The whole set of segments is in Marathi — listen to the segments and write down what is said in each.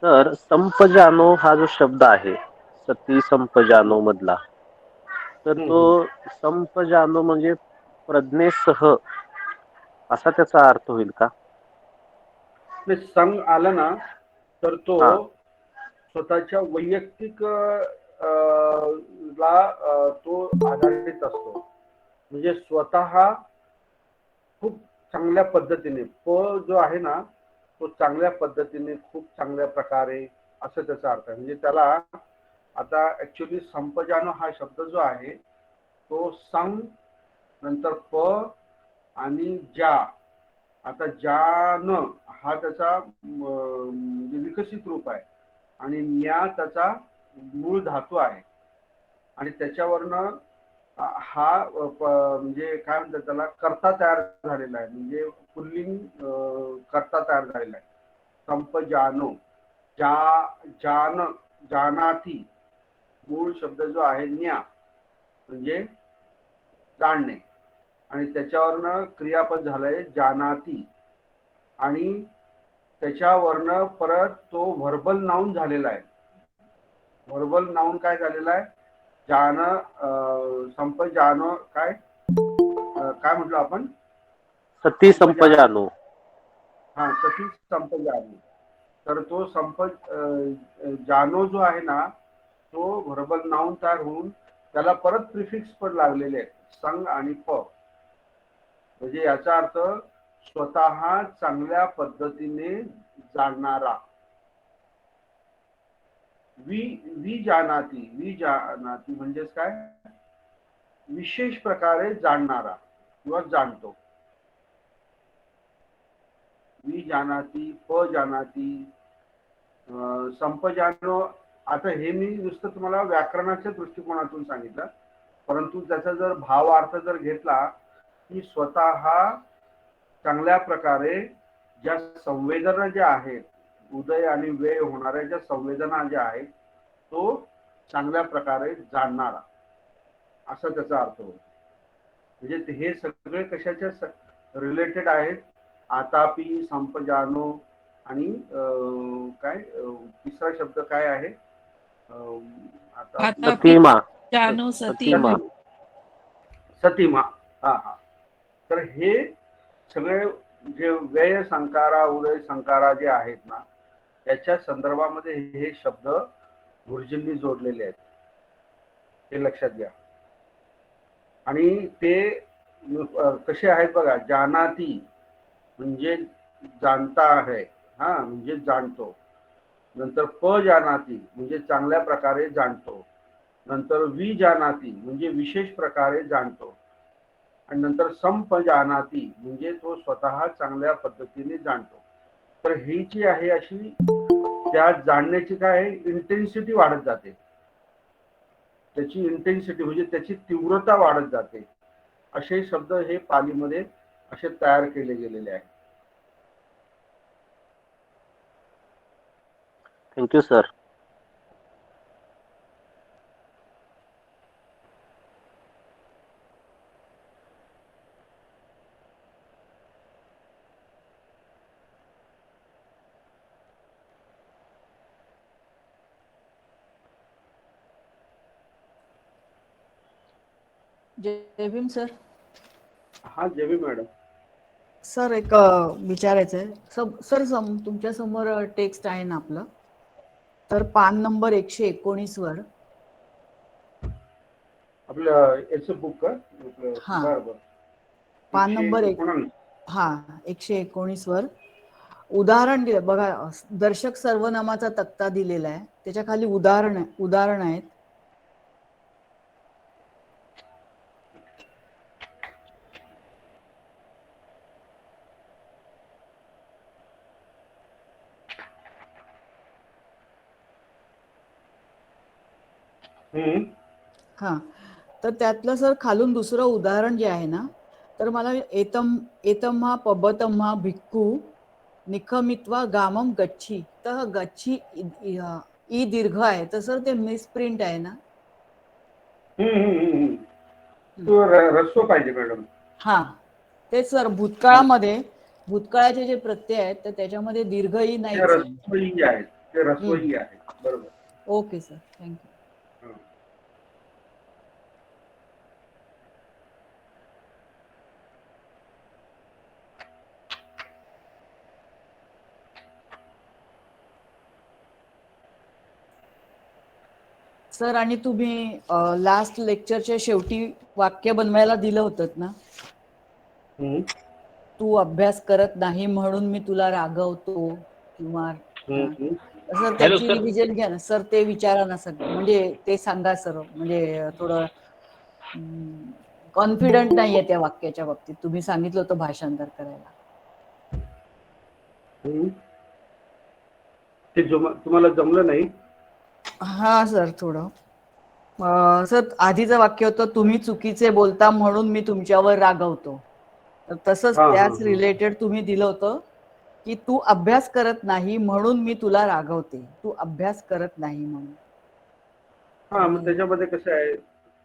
तर संपजानो हा जो शब्द आहे सती संपजानो मधला, तर तो संपजानो म्हणजे प्रज्ञेसह असा त्याचा अर्थ होईल का? संघ आला ना तर तो हा स्वतःच्या वैयक्तिक ला तो आधारित असतो. म्हणजे स्वतः खूप चांगल्या पद्धतीने जो आहे ना तो चांगल्या पद्धतीने खूप चांगल्या प्रकारे असं त्याचा अर्थ आहे. म्हणजे त्याला आता ऍक्च्युली संपजानो हा शब्द जो आहे तो संग नंतर प आणि ज्या, आता ज्यान हा त्याचा विकसित रूप आहे आणि न्या त्याचा मूळ धातू आहे आणि त्याच्यावरनं हा म्हणजे काय म्हणतात त्याला कर्ता तयार झालेला आहे. म्हणजे पुल्लिंग कर्ता तयार झालेला आहे. संपजानो जान जानाती मूळ शब्द जो आहे न्या म्हणजे जाणणे आणि त्याच्यावरनं क्रियापद झालंय जानाती आणि त्याच्यावरनं परत तो व्हर्बल नाउन झालेला आहे. व्हर्बल नाउन काय झालेला आहे? जान संपजानो काय काय म्हटलं आपण? सती संपजानो. हा सती संपजानो. तर तो जानो जो आहे ना तो व्हर्बल नाउन तयार होऊन त्याला परत प्रिफिक्स पण लागलेले आहेत संग आणि प. म्हणजे याचा अर्थ स्वतः चांगल्या पद्धतीने जाणणारा. वी जानाती म्हणजेच काय? विशेष प्रकारे जाणणारा किंवा जाणतो. वी जानाती, प जानाती, संपजानो. आता हे मी नुसतं तुम्हाला व्याकरणाच्या दृष्टिकोनातून सांगितलं, परंतु त्याचा जर भावार्थ जर घेतला की स्वतः चांगल्या प्रकारे ज्या संवेदना ज्या आहेत, उदय आणि व्यय होणाऱ्या ज्या संवेदना ज्या आहेत तो चांगल्या प्रकारे जाणणारा असा त्याचा अर्थ होतो. म्हणजे हे सगळे कशाच्या रिलेटेड आहेत? आतापी, संपजानो आणि काय तिसरा शब्द काय आहे? सतीमा. सतीमा. सतीमा. हा हा. तर हे सगळे जे व्यय संकारा उदय संकारा जे आहेत ना त्याच्या संदर्भामध्ये हे शब्द गुरुजींनी जोडलेले आहेत, हे लक्षात घ्या. आणि ते कसे आहेत बघा. जानाती म्हणजे जाणता आहे, हा म्हणजे जाणतो. नंतर प जानाती म्हणजे चांगल्या प्रकारे जाणतो. नंतर वी जानाती म्हणजे विशेष प्रकारे जाणतो. आणि नंतर संप जानाती म्हणजे तो स्वतः चांगल्या पद्धतीने जाणतो. तर ही जी आहे अशी त्या जाणण्याची काय इंटेन्सिटी वाढत जाते. त्याची इंटेन्सिटी म्हणजे त्याची तीव्रता वाढत जाते. असे शब्द हे पालीमध्ये असे तयार केले गेलेले आहेत. Thank you sir. Jai Bhim sir. हा जय भीम मॅडम. सर एक विचारायचं आहे. सर तुमच्या समोर टेक्स्ट आहे ना आपलं, तर पान नंबर 119 वर आपलं याचं बुक का? हा बरोबर. पान नंबर 119 वर उदाहरण दिलं बघा. दर्शक सर्वनामाचा तक्ता दिलेला आहे, त्याच्या खाली उदाहरण आहेत. हा तर त्यातलं सर खालून दुसरं उदाहरण जे आहे ना, तर मला एतम्हा पबतम्हा भिक्खू निखमित्वा गामम गच्छी. तर गच्छी ई दीर्घ आहे, तर सर ते मिसप्रिंट आहे ना. तो रस्व पाहिजे मॅडम. हा तेच सर. भूतकाळामध्ये भूतकाळाचे जे प्रत्यय आहेत तर त्याच्यामध्ये दीर्घ ई नाहीच आहे. रस्व ई आहेत, ते रसवई आहे. बरोबर. Okay sir, thank you. हं. सर, आणि तुम्ही लास्ट लेक्चरच्या शेवटी वाक्य बनवायला दिलं होतं ना, हं. तू अभ्यास करत नाही म्हणून मी तुला रागवतो, किंवा हं, हं. सर त्याची रिव्हिजन घ्या ना सर, ते विचारा ना सर, म्हणजे ते सांगा सर, म्हणजे थोडं कॉन्फिडंट नाहीये त्या वाक्याच्या बाबतीत. तुम्ही सांगितलं होतं भाषांतर करायला. हं. ते तुम्हाला जमलं नाही? हा सर, थोडं सर आधीचं वाक्य होतं, तुम्ही चुकीचे बोलता म्हणून मी तुमच्यावर रागवतो. तर तसंच हां, हां, त्याच हां. रिलेटेड तुम्ही दिलं होतं की तू अभ्यास करत नाही म्हणून मी तुला रागवते. तू अभ्यास करत नाही म्हणून. हां, मग त्याच्यामध्ये कसं आहे,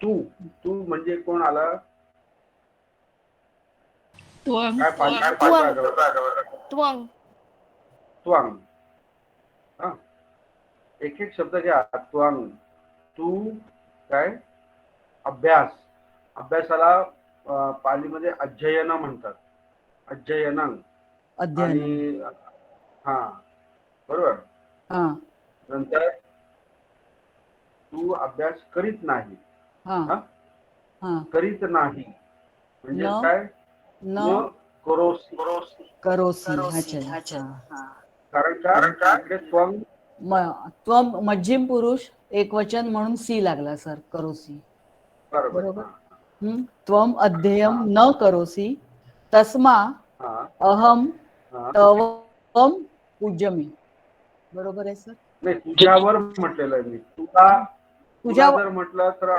तू तू म्हणजे कोण आला? त्वंग काय त्वंग पाठ त्वंग त्वांग. हां. एक एक शब्द घ्या. त्वांग. तू काय? अभ्यास. अभ्यासाला पालीमध्ये अध्ययन म्हणतात. अध्ययनं. अध्ययन. आणि हां, बरोबर. हा नंतर तू अभ्यास करीत नाही. हा हां? हा करीत नाही म्हणजे न काय? न न करोसी. करोसी. अच्छा. कारण का इकडे त्वंग. त्वम मध्यम पुरुष एक वचन म्हणून सी लागला सर, करोसी. बरोबर. बरोबर. हां, त्वम अध्ययम हां, न करोसी तस्मा हां, अहम हां. तवम पूज्यमी. बरोबर आहे सर. नाही, तुझ्यावर म्हटलेलं आहे मी. तुला तुझ्या जर म्हटलं तर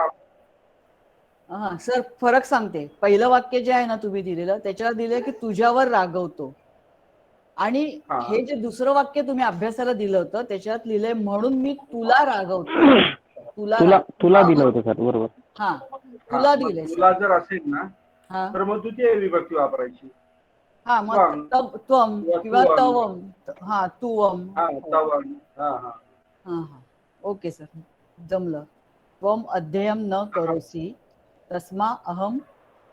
हा सर, फरक सांगते. पहिलं वाक्य जे आहे ना तुम्ही दिलेलं, त्याच्यावर दिलंय की तुझ्यावर रागवतो, आणि हां. हे जे दुसरं वाक्य तुम्ही अभ्यासाला दिलं होतं त्याच्यात लिहिलंय म्हणून मी तुला रागवतो. तुला दिलं होतं सर, बरोबर. हा, हां, तुला मग दिलंय तुला सर. जर असेल ना, हा तर मग द्वितीय विभक्ती वापरायची. हा, मग त्वं त्वम किंवा किंवा तुवं. तवम. हा, तुवम. हां, हो. तवं. हां, हां. हा. ओके सर, जमलं. त्वम अध्ययम न करोसी तस्मा अहम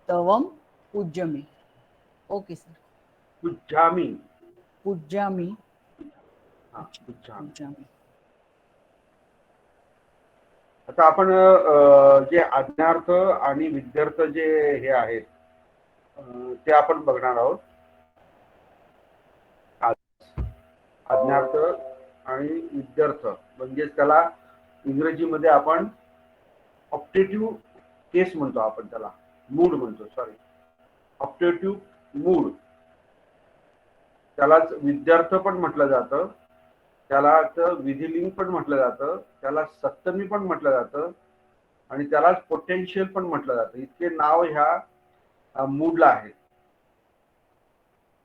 तवम पूज्यमी. Okay sir. पूज्यामी. पूज्यामी. हां, अच्छा, पूज्यामी. पूज्यामी. आता आपण जे आज्ञार्थ आणि विद्यार्थ जे हे आहेत, ते आपण बघणार आहोत. आज्ञार्थ आणि विद्यार्थ म्हणजे त्याला इंग्रजीमध्ये आपण ऑप्टेटिव्ह केस म्हणतो, आपण त्याला मूड म्हणतो. Sorry, optative mood. त्यालाच विद्यार्थ पण म्हटलं जातं, त्याला विधिलिंग पण म्हटलं जातं, त्याला सप्तमी पण म्हटलं जातं, आणि त्यालाच पोटेन्शियल पण म्हटलं जातं. इतके नाव ह्या मूडला आहेत.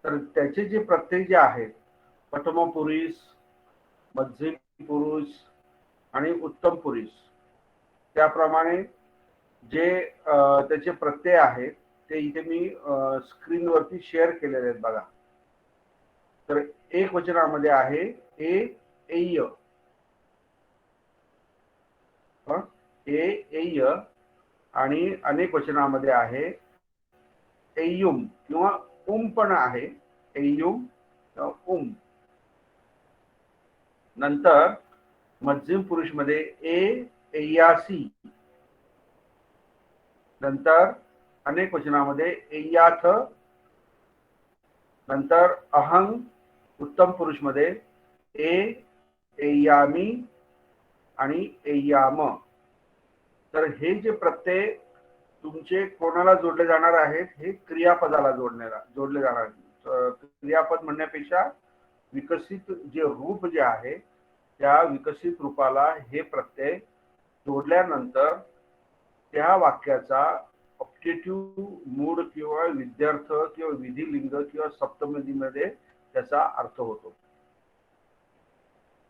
तर त्याचे जे प्रत्यय जे आहेत, प्रथम पुरुष, मध्यम पुरुष आणि उत्तम पुरुष, त्याप्रमाणे जे त्याचे प्रत्यय आहेत ते इथे मी स्क्रीनवरती शेअर केलेले आहेत बघा. तर एक वचनामध्ये आहे एय, एय, आणि अनेक वचनामध्ये आहे एयुम किंवा पण आहे, एयुम किंवा नंतर मध्यम पुरुष मध्ये एयासी, नंतर अनेक वचनामध्ये एयाथ, नंतर अहंग उत्तम पुरुष मध्ये एयामी आणि एयाम. तर हे जे प्रत्यय तुमचे कोणाला जोडले जाणार आहेत, हे क्रियापदाला जोडले जाणार आहेत. क्रियापद म्हणण्यापेक्षा विकसित जे रूप जे आहे त्या विकसित रूपाला हे प्रत्यय जोडल्यानंतर त्या वाक्याचा ऑप्टेटिव्ह मूड किंवा विद्यार्थ किंवा विधिलिंग किंवा सप्तमीमध्ये त्याचा अर्थ होतो.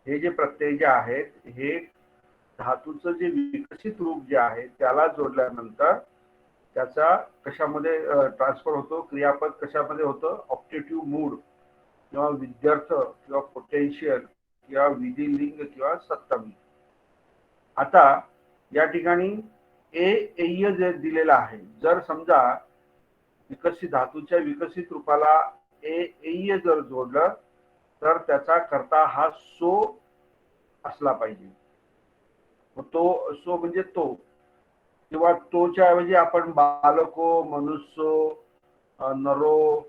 हे जे प्रत्यय जे आहेत हे धातूचं जे विकसित रूप जे आहे त्याला जोडल्यानंतर त्याचा कशामध्ये ट्रान्सफर होतो, क्रियापद कशामध्ये होतं, ऑप्टेटिव्ह मूड किंवा विद्यार्थ किंवा पोटेन्शियल किंवा विधिलिंग किंवा सप्तमी. आता या ठिकाणी एय जे दिलेलं आहे, जर समजा विकसित धातूच्या विकसित रूपाला एय जर जोडलं तर त्याचा कर्ता हा सो असला पाहिजे. तो सो म्हणजे तो, किंवा तोच्या ऐवजी आपण बालको, मनुष्यो, नरो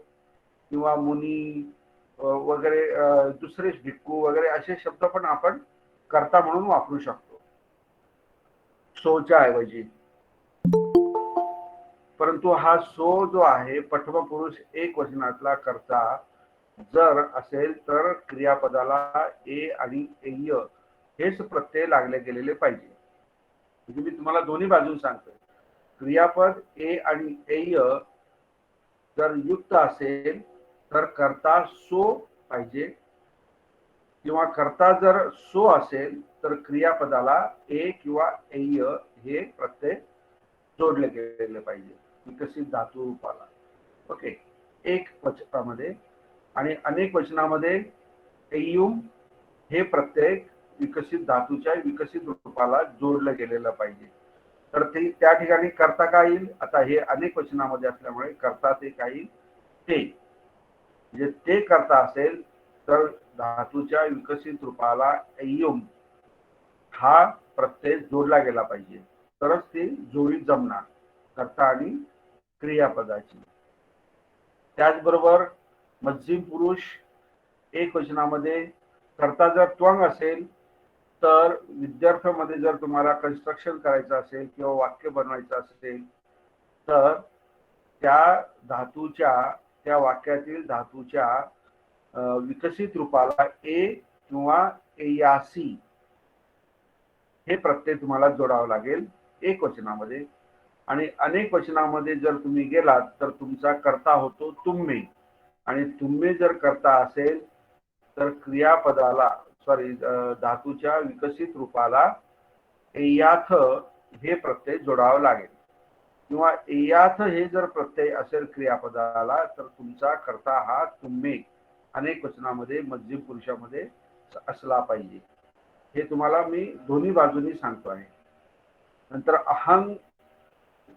किंवा मुनी वगैरे दुसरे भिक्खू वगैरे असे शब्द पण आपण कर्ता म्हणून वापरू शकतो सोच्या ऐवजी. परंतु हा सो जो आहे प्रथम पुरुष एक वचनातला कर्ता जर असेल तर क्रियापदाला ए आणि एय हेच प्रत्यय लागले गेलेले पाहिजे. म्हणजे मी तुम्हाला दोन्ही बाजून सांगतो. क्रियापद ए आणि एय जर युक्त असेल तर कर्ता सो पाहिजे, किंवा कर्ता जर सो असेल तर क्रियापदाला ए किंवा एय हे प्रत्यय जोडले गेलेले पाहिजे विकसित धातू रूपाला. ओके. एक वचनामध्ये आणि अनेक वचनामध्ये एयुम हे प्रत्यय विकसित धातूच्या विकसित रूपाला जोडलं गेलेलं पाहिजे. तर ते त्या ठिकाणी कर्ता काय येईल, आता हे अनेक वचनामध्ये असल्यामुळे कर्ता ते काय येईल, ते म्हणजे ते कर्ता असेल तर धातूच्या विकसित रूपाला एयुम हा प्रत्यय जोडला गेला पाहिजे, तरच ते जोडी जमणार कर्ता आणि क्रियापदाची. त्याचबरोबर मध्यम पुरुष एक वचनामध्ये कर्ता जर त्वंग असेल तर विद्यार्थ्यामध्ये जर तुम्हाला कन्स्ट्रक्शन करायचं असेल किंवा वाक्य बनवायचं असेल तर त्या धातूच्या, त्या वाक्यातील धातूच्या विकसित रूपाला ए किंवा एयासी हे प्रत्यय तुम्हाला जोडावं लागेल एक वचनामध्ये. आणि अनेक वचनामध्ये जर तुम्ही गेलात तर तुमचा कर्ता होतो तुम्ही, आणि तुम्ही जर कर्ता असेल तर क्रियापदाला धातूच्या विकसित रूपाला एयाथ हे प्रत्यय जोडावं लागेल, किंवा एयाथ हे जर प्रत्यय असेल क्रियापदाला तर तुमचा कर्ता हा तुम्ही अनेक वचनामध्ये मध्यम पुरुषामध्ये असला पाहिजे. हे तुम्हाला मी दोन्ही बाजूनी सांगतो आहे. नंतर अहंग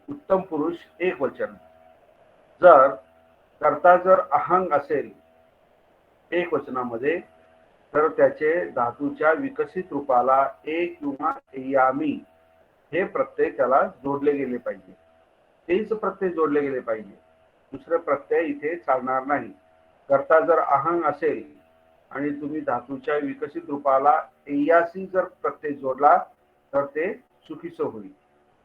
उत्तम पुरुष एक वचन, जर कर्ता जर अहंग असेल एक वचनामध्ये तर त्याचे धातूच्या विकसित रूपाला ए किंवा एयामी हे प्रत्यय त्याला जोडले गेले पाहिजे. तेच प्रत्यय जोडले गेले पाहिजे, दुसरे प्रत्यय इथे चालणार नाही. कर्ता जर अहंग असेल आणि तुम्ही धातूच्या विकसित रूपाला एयासी जर प्रत्यय जोडला तर ते चुकीचं होईल.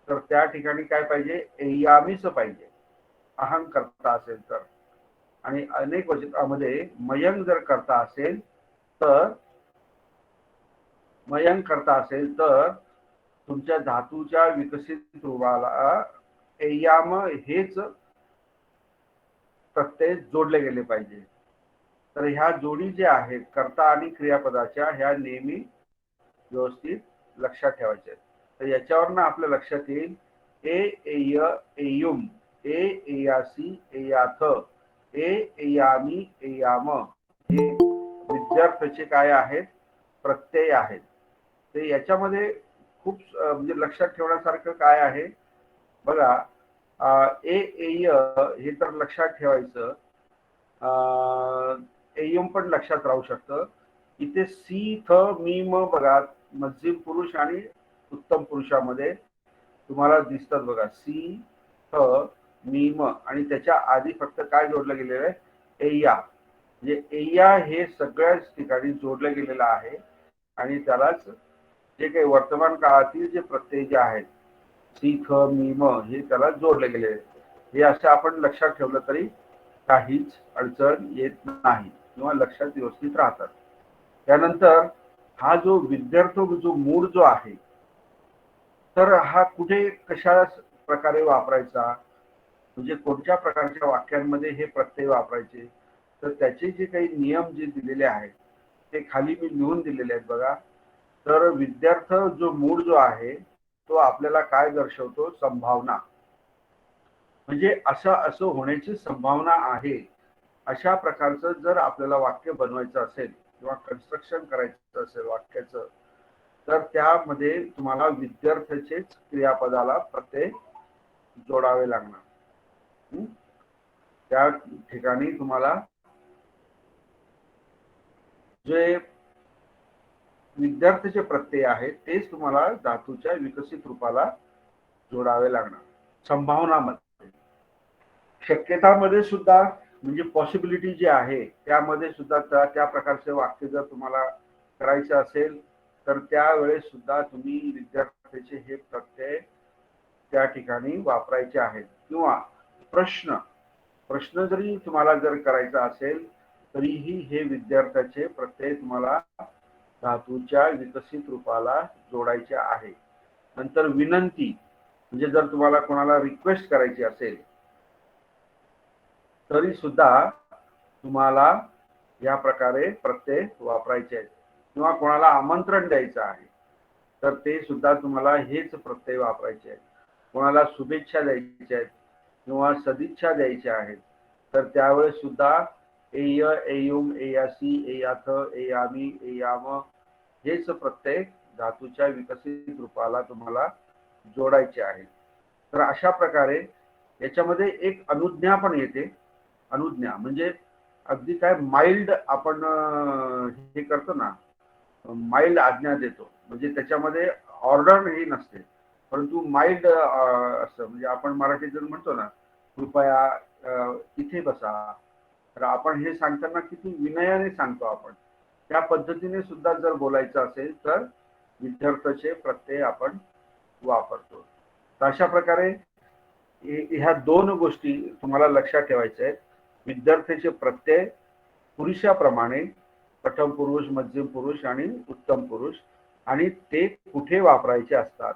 तर त्या ठिकाणी काय पाहिजे, एयामीच पाहिजे अहंग कर्ता असेल तर. आणि अनेक वचनामध्ये मयंग जर करता असेल तर तुमच्या धातूच्या विकसित रूपाला एयाम हेच प्रत्यय जोडले गेले पाहिजे. तर ह्या जोडी ज्या आहेत कर्ता आणि क्रियापदाच्या ह्या नेहमी व्यवस्थित लक्षात ठेवायच्या. तर याच्यावरनं आपल्या लक्षात येईल ए एय एयुम, ए एयासी एयाथ, ए एयामी एयाम हे विद्यार्थ्याचे काय आहेत, प्रत्यय आहेत. ते याच्यामध्ये खूप म्हणजे लक्षात ठेवण्यासारखं काय आहे बघा. ए एय हे तर लक्षात ठेवायचं, एयम पण लक्षात राहू शकतं. इथे सी थ मी म बघा मध्यम पुरुष आणि उत्तम पुरुषामध्ये तुम्हाला दिसतात बघा, सी थ मी म, आणि त्याच्या आधी फक्त काय जोडलं गेलेलं आहे, एया. म्हणजे एया हे सगळ्याच ठिकाणी जोडलं गेलेलं आहे आणि त्यालाच जे काही वर्तमान काळातील जे प्रत्यय जे आहेत सी थ मी म हे त्याला जोडले गेले. हे असं आपण लक्षात ठेवलं तरी काहीच अडचण येत नाही किंवा लक्षात व्यवस्थित राहतात. त्यानंतर हा जो विद्यार्थ जो मूळ जो आहे तर हा कुठे कशा प्रकारे वापरायचा, म्हणजे कोणत्या प्रकारच्या वाक्यांमध्ये हे प्रत्यय वापरायचे, तर त्याचे जे काही नियम जे दिलेले आहेत ते खाली मी लिहून दिलेले आहेत बघा. तर विद्यार्थ जो मूळ जो आहे तो आपल्याला काय दर्शवतो, संभावना. म्हणजे असं होण्याची संभावना आहे अशा प्रकारचं जर आपल्याला वाक्य बनवायचं असेल, किंवा कन्स्ट्रक्शन करायचं असेल वाक्याचं, तर त्यामध्ये तुम्हाला विद्यार्थ्याचेच क्रियापदाला प्रत्यय जोडावे लागणार. त्या ठिकाणी तुम्हाला जे विद्यार्थ्याचे प्रत्यय आहेत तेच तुम्हाला धातूच्या विकसित रूपाला जोडावे लागणार. संभावनामध्ये, शक्यतामध्ये सुद्धा म्हणजे पॉसिबिलिटी जी आहे त्यामध्ये सुद्धा त्या प्रकारचे वाक्य जर तुम्हाला करायचे असेल तर त्यावेळेस सुद्धा तुम्ही विद्यार्थ्याचे हे प्रत्यय त्या ठिकाणी वापरायचे आहेत. किंवा प्रश्न जरी तुम्हाला जर करायचा असेल तरीही हे विद्यार्थ्याचे प्रत्यय तुम्हाला धातूच्या विकसित रूपाला जोडायचे आहे. नंतर विनंती म्हणजे जर तुम्हाला कोणाला रिक्वेस्ट करायची असेल तरी सुद्धा तुम्हाला या प्रकारे प्रत्यय वापरायचे आहेत. किंवा कोणाला आमंत्रण द्यायचं आहे तर ते सुद्धा तुम्हाला हेच प्रत्यय वापरायचे आहेत. कोणाला शुभेच्छा द्यायच्या आहेत किंवा सदिच्छा द्यायच्या आहेत तर त्यावेळेस सुद्धा एय, एयुम, एयासी, एयाथ, एयामी, एयाम हेच प्रत्यय धातूच्या विकसित रूपाला तुम्हाला जोडायचे आहेत. तर अशा प्रकारे याच्यामध्ये एक अनुज्ञा पण येते. अनुज्ञा म्हणजे अगदी काय माइल्ड आपण हे करतो ना, माइल्ड आज्ञा देतो, म्हणजे त्याच्यामध्ये ऑर्डर ही नसते परंतु माइल्ड असं, म्हणजे आपण मराठीत जर म्हणतो ना कृपया इथे बसा, तर आपण हे सांगताना किती विनयाने सांगतो आपण. त्या पद्धतीने सुद्धा जर बोलायचं असेल तर विद्यार्थ्याचे प्रत्यय आपण वापरतो. तर अशा प्रकारे ह्या दोन गोष्टी तुम्हाला लक्षात ठेवायच्या आहेत. विद्यार्थ्याचे प्रत्यय पुरुषाप्रमाणे प्रथम पुरुष, मध्यम पुरुष आणि उत्तम पुरुष, आणि ते कुठे वापरायचे असतात.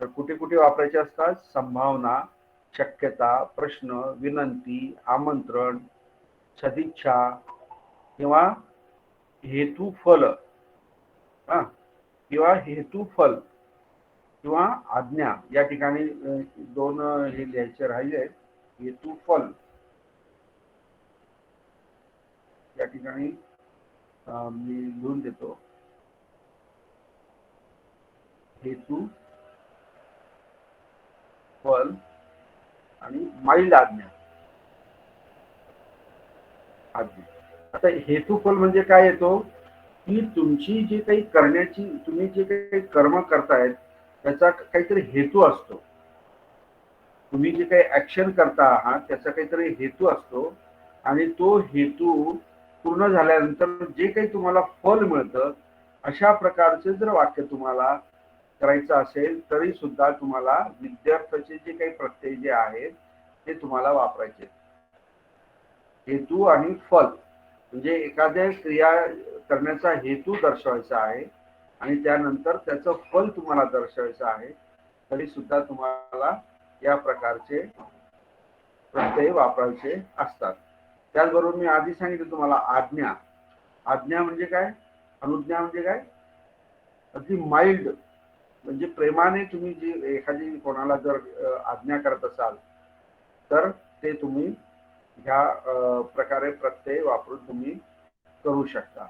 तर कुठे कुठे वापरायचे असतात? संभावना, शक्यता, प्रश्न, विनंती, आमंत्रण, सदिच्छा किंवा हेतुफल, किंवा हेतुफल किंवा आज्ञा. या ठिकाणी दोन हे लिहायचे राहिले. हेतुफल या ठिकाणी मी लिहून देतो. हेतू, फल आणि माइल्ड आज्ञा. आता हेतुफल म्हणजे काय येतो की तुमची जी काही करण्याची, तुम्ही जे काही कर्म करतायत त्याचा काहीतरी हेतू असतो. तुम्ही जे काही ऍक्शन करता आहात त्याचा काहीतरी हेतू असतो आणि तो हेतू पूर्ण झाल्यानंतर जे काही तुम्हाला फल मिळतं अशा प्रकारचे जर वाक्य तुम्हाला करायचं असेल तरी सुद्धा तुम्हाला विद्यार्थ्याचे जे काही प्रत्यय जे आहेत ते तुम्हाला वापरायचे. हेतू आणि फल म्हणजे एखाद्या क्रिया करण्याचा हेतू दर्शवायचा आहे आणि त्यानंतर त्याचं फल तुम्हाला दर्शवायचं आहे तरी सुद्धा तुम्हाला या प्रकारचे प्रत्यय वापरायचे असतात. त्याचबरोबर मी आधी सांगितलं तुम्हाला आज्ञा. आज्ञा म्हणजे काय? अनुज्ञा म्हणजे काय? अगदी माइल्ड, म्हणजे प्रेमाने तुम्ही जी एखादी कोणाला जर आज्ञा करत असाल तर ते तुम्ही ह्या प्रकारे प्रत्यय वापरून तुम्ही करू शकता.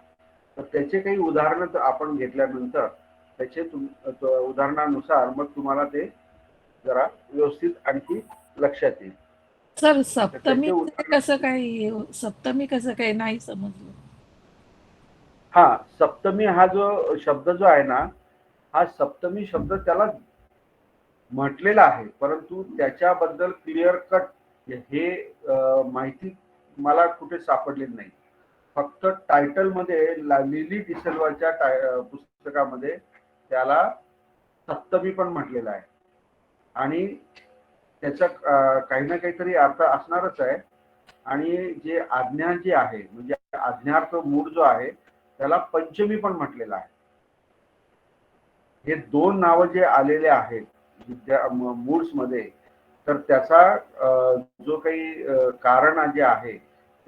तर त्याचे काही उदाहरणं आपण घेतल्यानंतर त्याचे उदाहरणानुसार मग तुम्हाला ते जरा व्यवस्थित आणखी लक्षात येईल. सर सप्तमी कसं काय, सप्तमी कसं काय नाही समजलं. हा, सप्तमी हा जो शब्द जो आहे ना, हा सप्तमी शब्द त्याला म्हटलेला आहे परंतु त्याच्याबद्दल क्लिअर कट हे माहिती मला कुठे सापडलेली नाही. फक्त टायटल मध्ये लिली डिसेल्वाच्या पुस्तकामध्ये त्याला सप्तमी पण म्हटलेला आहे आणि त्याचा काही ना काहीतरी अर्थ असणारच आहे. आणि जे आज्ञा जी आहे म्हणजे आज्ञार्थ मूळ जो आहे त्याला पंचमी पण म्हटलेला आहे. हे दोन नावं जे आलेले आहेत मूड्स मध्ये, तर त्याचा जो काही कारण जे आहे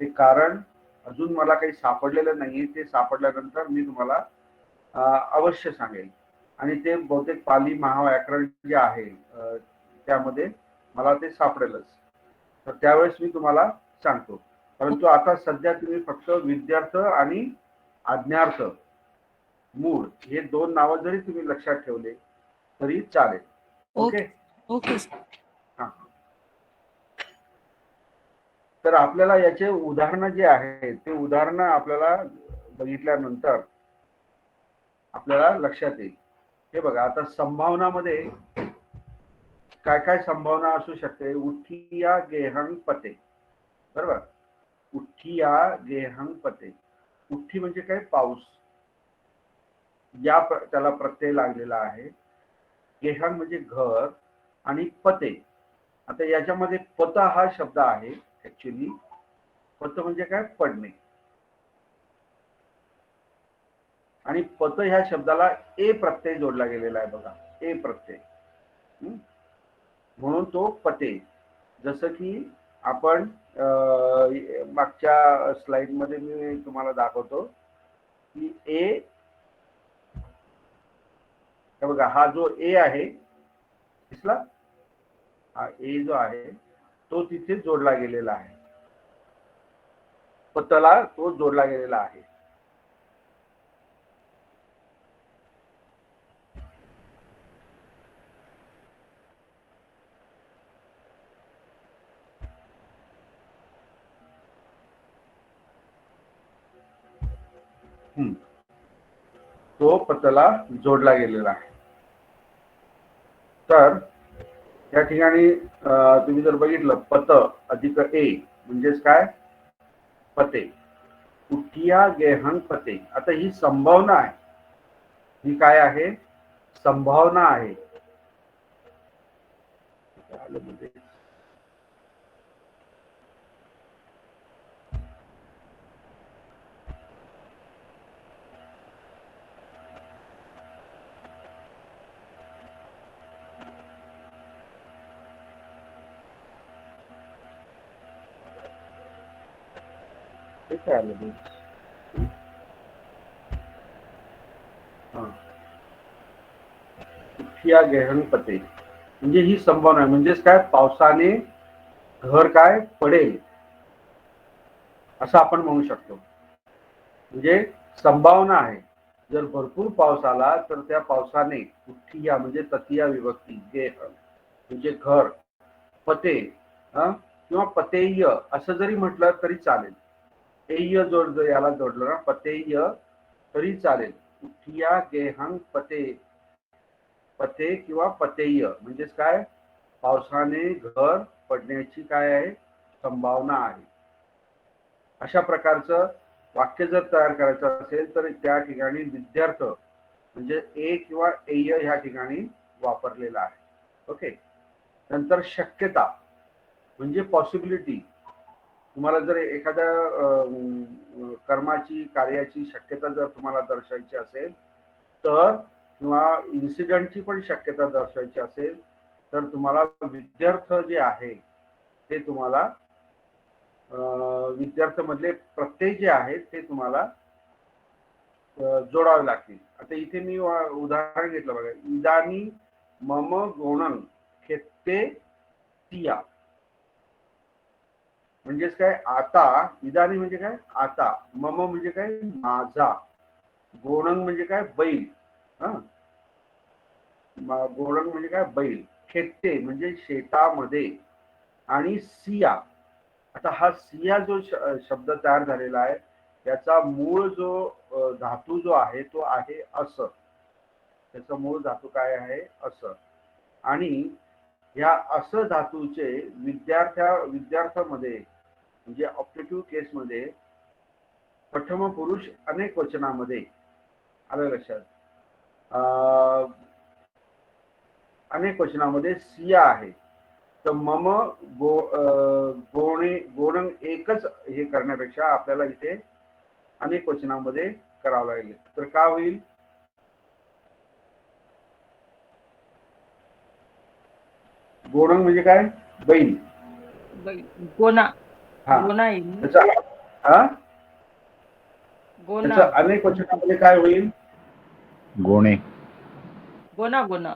ते कारण अजून मला काही सापडलेलं नाही. ते सापडल्यानंतर मी तुम्हाला अवश्य सांगेल. आणि ते बहुतेक पाली महाव्याकरण जे आहे त्यामध्ये मला ते सापडेलच, तर त्यावेळेस मी तुम्हाला सांगतो. परंतु आता सध्या तुम्ही फक्त विद्यार्थी आणि आज्ञार्थ, मूळ हे 2 नावं जरी तुम्ही लक्षात ठेवले तरी चालेल. ओके. ओके. हा. तर आपल्याला याचे उदाहरणं जे आहेत ते उदाहरणं आपल्याला बघितल्यानंतर आपल्याला लक्षात येईल. हे बघा, आता संभावनामध्ये काय काय संभावना असू शकते. उठिया गेहंग पते, बरोबर. उठिया गेहंग पते. उठ्ठी म्हणजे काय, पाऊस, त्याला प्रत्यय लागलेला आहे. गेहंग म्हणजे घर आणि पते. आता याच्यामध्ये पत हा शब्द आहे. ऍक्च्युली पत म्हणजे काय, पडणे. आणि पत ह्या शब्दाला ए प्रत्यय जोडला गेलेला आहे बघा, ए प्रत्यय. म्हणून तो पते. जसं की आपण मागच्या स्लाइड मध्ये मी तुम्हाला दाखवतो की ए, बघा हा जो ए आहे दिसला, हा ए जो आहे तो तिथे जोडला गेलेला आहे. पतला तो जोडला गेलेला आहे. तो पतला जोडला गेलेला आहे. तर या ठिकाणी तुम्ही जर बघितलं, पत अधिक ए म्हणजेच काय, पते. उठिया गेहंग पते. आता ही संभावना आहे. ही काय आहे, संभावना आहे. उठिया गेहंग पते म्हणजे ही संभावना आहे. म्हणजेच काय, पावसाने घर काय पडेल असं आपण म्हणू शकतो. म्हणजे संभावना आहे. जर भरपूर पाऊस आला तर त्या पावसाने, उठिया म्हणजे तृतीया विभक्ती, गेह म्हणजे घर, पते किंवा पतेय असं जरी म्हटलं तरी चालेल. एय याला जोडलं ना, पतेय तरी चालेल. उठिया गेहंग पते. पते किंवा पतेय म्हणजेच काय, पावसाने घर पडण्याची काय आहे, संभावना आहे. अशा प्रकारचं वाक्य जर तयार करायचं असेल तर त्या ठिकाणी विद्यार्थ म्हणजे ए किंवा एय ह्या ठिकाणी वापरलेला आहे. ओके. नंतर शक्यता म्हणजे पॉसिबिलिटी. तुम्हाला जर एखाद्या कर्माची, कार्याची शक्यता जर तुम्हाला दर्शवायची असेल तर, किंवा इन्सिडेंटची पण शक्यता दर्शवायची असेल तर तुम्हाला विद्यार्थ जे आहे ते तुम्हाला विद्यार्थ्यामधले प्रत्यय जे आहेत ते तुम्हाला जोडावे लागतील. आता इथे मी उदाहरण घेतलं बघा, इदानी मम गोणं खेते तिया. म्हणजेच काय, आता. इदानी म्हणजे काय, आता. मम म्हणजे काय, माझा. गोणं म्हणजे काय, बैल. गोणं म्हणजे काय, बैल. खेते म्हणजे शेतामध्ये. आणि सिया. आता हा सिया जो शब्द तयार झालेला आहे त्याचा मूळ जो धातू जो आहे तो आहे अस. त्याचा मूळ धातू काय आहे, अस. आणि या अस धातूचे विद्यार्थ्यामध्ये म्हणजे ऑप्टेटिव्ह केसमध्ये प्रथम पुरुष अनेक वचनामध्ये आलं लक्षात. अनेक वचनामध्ये सिया आहे. तर मम गोणं एकच हे करण्यापेक्षा आपल्याला इथे अनेक वचनामध्ये करावं लागेल. तर काय होईल, गोणं म्हणजे काय, बैल. गोना. हा, गोना येईल. त्याचं अनेक वचनामध्ये काय होईल, गोणे. Gonna gonna.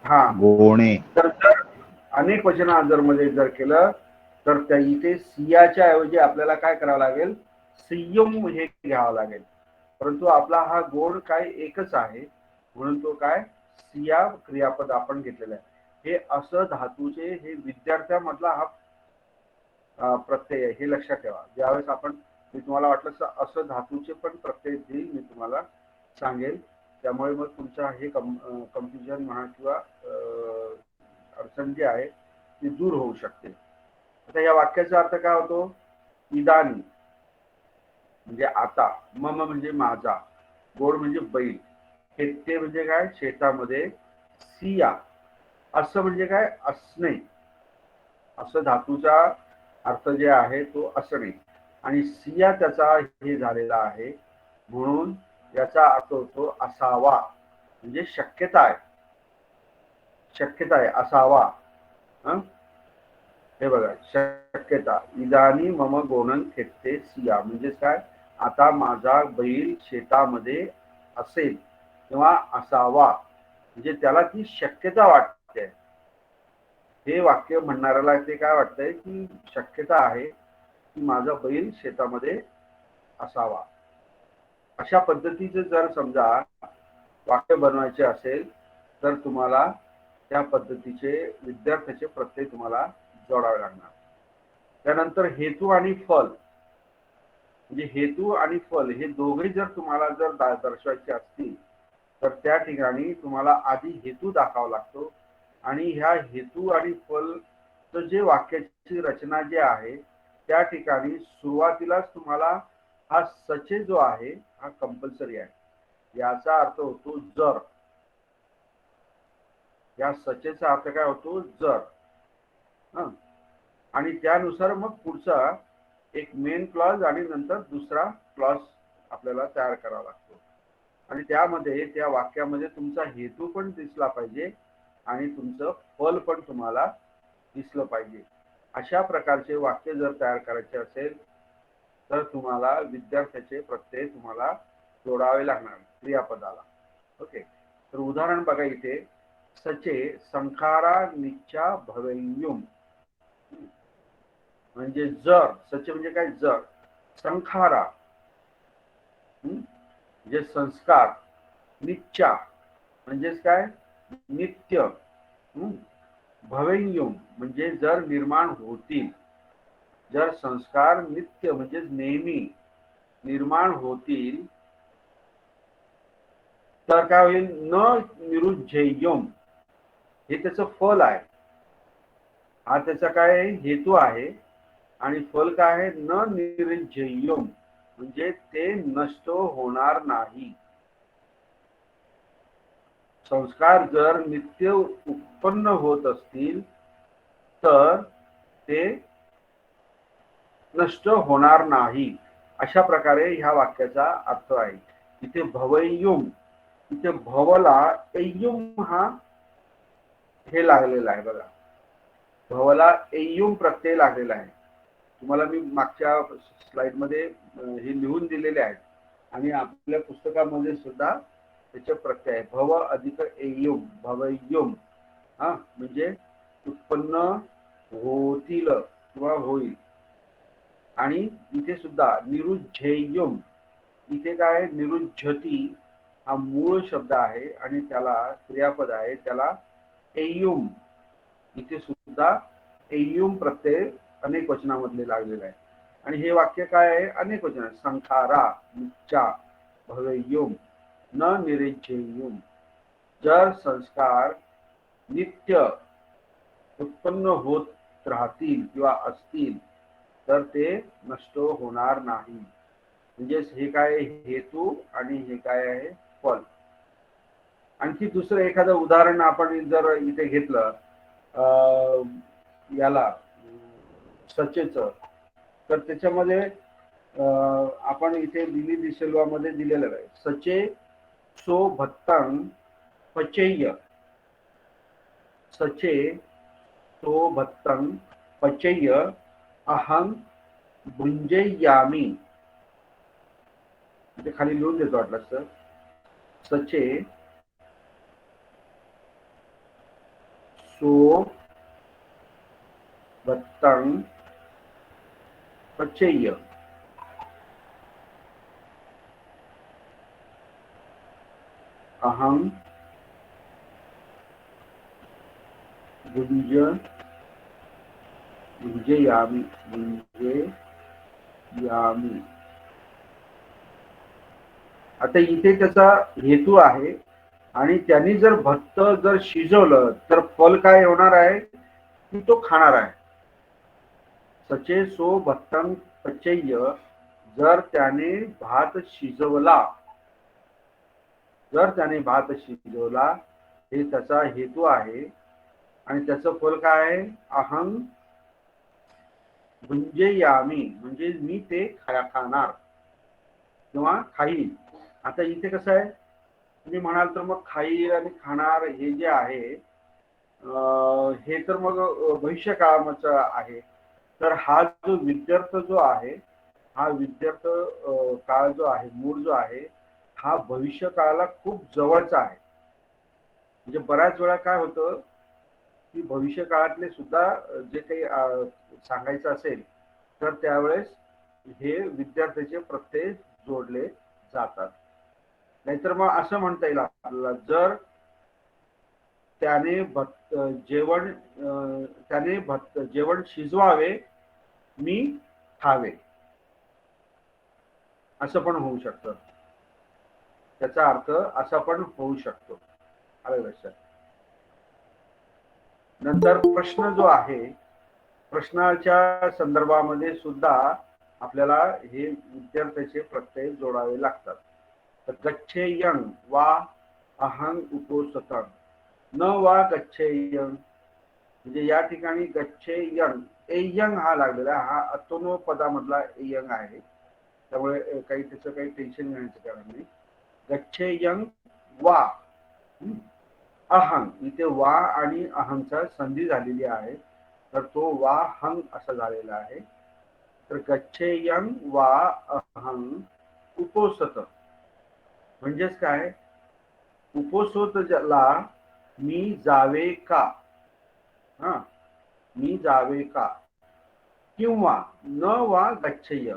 हा, गोणे. तर अनेक वचन जर मध्ये जर केलं तर त्या इथे सियाच्या ऐवजी आपल्याला काय करावं लागेल, संयम हे घ्यावं लागेल. परंतु आपला हा गोड काय एकच आहे, म्हणून तो काय सिया क्रियापद आपण घेतलेला आहे. हे असं धातूचे हे विद्यार्थ्यामधला हा प्रत्यय आहे, हे लक्षात ठेवा. ज्यावेळेस आपण मी तुम्हाला वाटलं तर असं धातूचे पण प्रत्यय देईल, मी तुम्हाला सांगेल. त्यामुळे मग तुमचा हे कन्फ्युजन म्हणा किंवा अडचण जी आहे ती दूर होऊ शकते. आता या वाक्याचा अर्थ काय होतो, इदानी म्हणजे आता, मम म्हणजे माझा, गोड म्हणजे बैल, खेते म्हणजे काय शेतामध्ये, सिया असं म्हणजे काय असणे, असं धातूचा अर्थ जे आहे तो असणे, आणि सिया त्याचा हे झालेला आहे, म्हणून याचा अर्थ होतो असावा, म्हणजे शक्यता आहे, शक्यता आहे असावा. हे बघा, शक्यता, इदानी मम गोणन खेते सिया म्हणजे काय, आता माझा बैल शेतामध्ये असेल किंवा असावा, म्हणजे त्याला ती शक्यता वाटते. हे वाक्य म्हणणाऱ्याला ते काय वाटतंय की शक्यता आहे की माझा बैल शेतामध्ये असावा. अशा पद्धतीचे जर समजा वाक्य बनवायचे असेल तर तुम्हाला त्या पद्धतीचे विद्यार्थ्याचे प्रत्यय तुम्हाला जोडावे लागणार. त्यानंतर हेतू आणि फल, म्हणजे हेतू आणि फल हे दोघे जर तुम्हाला जर दर्शवायचे असतील तर त्या ठिकाणी तुम्हाला आधी हेतू दाखवावा लागतो, आणि ह्या हेतू आणि फल जे वाक्याची रचना जी आहे त्या ठिकाणी सुरुवातीलाच तुम्हाला हा सचे जो आहे हा कंपल्सरी आहे. याचा अर्थ होतो जर, या सचेचा अर्थ काय होतो जर. आणि त्यानुसार मग पुढचा एक मेन क्लॉज आणि नंतर दुसरा क्लॉज आपल्याला तयार करावा लागतो, आणि त्यामध्ये त्या वाक्यामध्ये तुमचा हेतू पण दिसला पाहिजे आणि तुमचं फल पण तुम्हाला दिसलं पाहिजे. अशा प्रकारचे वाक्य जर तयार करायचे असेल तर तुम्हाला विद्यार्थ्याचे प्रत्यय तुम्हाला जोडावे लागणार क्रियापदाला. ओके, तर उदाहरण बघा इथे, सचे संखारा निच्चा भवेयुम, म्हणजे जर, सचे म्हणजे काय जर, संखारा म्हणजे संस्कार, निच्चा म्हणजेच काय नित्य, भवेयुम म्हणजे जर निर्माण होतील, जर संस्कार नित्य म्हणजे नेहमी निर्माण होतील तर काय होईल, न निरुज्जयम हे त्याचं फल आहे, हा त्याचा काय हेतू आहे, आणि फल काय आहे न निरुज्जयम म्हणजे ते नष्ट होणार नाही. संस्कार जर नित्य उत्पन्न होत असतील तर ते नष्ट होणार नाही. अशा प्रकारे ह्या वाक्याचा अर्थ आहे. इथे भवयुम, इथे भवला एयुम हा हे लागलेला आहे बघा, भवला एयुम प्रत्यय लागलेला आहे. तुम्हाला मी मागच्या स्लाइड मध्ये हे लिहून दिलेले आहेत, आणि आपल्या पुस्तकामध्ये सुद्धा त्याचे प्रत्यय आहे, भव अधिक एयुम, भवयुम, हा म्हणजे उत्पन्न होतील किंवा होईल. आणि इथे सुद्धा निरुज्झेयम, इथे काय निरुज्झती हा मूळ शब्द आहे आणि त्याला क्रियापद आहे, त्याला एयुम, इथे सुद्धा एयुम प्रत्यय अनेक वचनामधले लागलेला आहे. आणि हे वाक्य काय आहे, अनेक वचन आहे, संखारा निच्चा भवेयुम न निरुज्झेयुम, जर संस्कार नित्य उत्पन्न होत राहतील किंवा असतील तर ते नष्ट होणार नाही. म्हणजे हे काय हेतू आणि हे काय आहे फल. आणखी दुसरं एखादं उदाहरण आपण जर इथे घेतलं याला सचेच, तर त्याच्यामध्ये आपण इथे दिली दिशेलवा मध्ये दिलेलं आहे, सचे सो भत्तंग पचेय, सचे सो भत्तंग पचेय अहं भुंजेयामी, ते खाली लिहून देतो वाटलं सर, सचे सो भत्तंग पचेय, अहं भुंजयामी, आता इथे त्याचा हेतू आहे आणि त्यांनी जर भत्त जर शिजवलं तर फल काय होणार आहे की तो खाणार आहे. सचे सो भत्तं पचेय, जर त्याने भात शिजवला, हे त्याचा हेतू आहे. आणि त्याचं फल काय आहे, अहं भुंजयामी, म्हणजे मी ते खाणार किंवा खाईल. आता इथे कसं आहे, तुम्ही म्हणाल तर मग खाईल आणि खाणार हे जे आहे हे तर मग भविष्य काळाचं आहे. तर हा जो विद्यार्थ जो आहे, हा विद्यार्थ काळ जो आहे, मूळ जो आहे, हा भविष्य काळाला खूप जवळचा आहे. म्हणजे बऱ्याच वेळा काय होतं की भविष्य काळातले सुद्धा जे काही सांगायचं असेल तर त्यावेळेस हे विद्यार्थ्याचे प्रत्यय जोडले जातात. नाहीतर मग असं म्हणता येईल आपल्याला, जर त्याने जेवण शिजवावे, मी खावे, असं पण होऊ शकतं. त्याचा अर्थ असा पण होऊ शकतो. आलं लक्षात. नंतर प्रश्न जो आहे, प्रश्नाच्या संदर्भामध्ये सुद्धा आपल्याला हे विद्यार्थ्याचे प्रत्यय जोडावे लागतात. तर गच्छेयं वा अहं उपोषतं, न वा गच्छेयं, म्हणजे या ठिकाणी गच्छेयं, एयं हा लागलेला, हा अतोनो पदामधला एयं आहे. त्यामुळे काही त्याचं काही टेन्शन घेण्याचं कारण नाही. गच्छेयं वा अहं, इथे वा आणि अहंचा संधी झालेली आहे, तर तो वा हंग असा झालेला आहे. तर गच्छेयं वा अहं उपोषत, म्हणजेच काय, उपोषोतला मी जावे का, मी जावे का, किंवा न वा गच्छेय,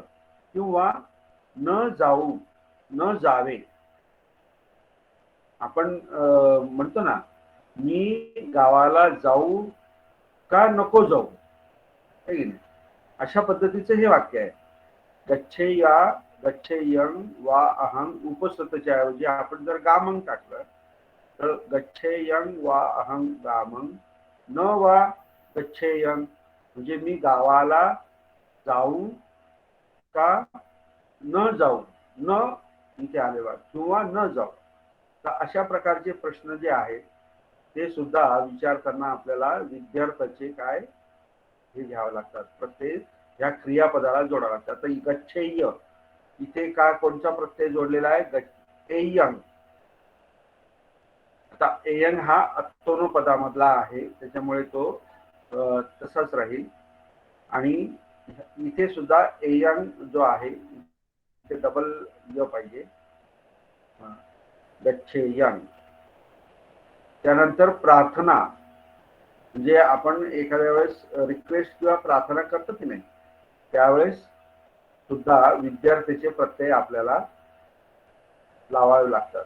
किंवा न जाऊ, न जावे. आपण म्हणतो ना, मी गावाला जाऊ का नको जाऊ, है की नाही, अशा पद्धतीचं हे वाक्य आहे. गच्छेयं वा अहं उपसतच्या ऐवजी आपण जर गामं टाकलं तर गच्छेयं वा अहं गामं, न वा गच्छेयं, म्हणजे मी गावाला जाऊ का न जाऊ, न इथे आले बा, किंवा न जाऊ. तर अशा प्रकारचे प्रश्न जे आहेत ते सुद्धा विचार करणं आपल्याला विद्यार्थ्याचे काय हे घ्यावं लागतात, प्रत्येक ह्या क्रियापदाला जोडावं लागतात. तर गच्छेय, इथे का कोणता प्रत्यय जोडलेला आहे, एयं. आता एयं हा अत्तोनो पदामधला आहे, त्याच्यामुळे तो तसाच राहील. आणि इथे सुद्धा एयं जो आहे इथे डबल य पाहिजे, गच्छेयं. त्यानंतर प्रार्थना, म्हणजे आपण एखाद्या वेळेस रिक्वेस्ट किंवा प्रार्थना करतो की नाही, त्यावेळेस सुद्धा विद्यार्थ्याचे प्रत्यय आपल्याला लावावे लागतात.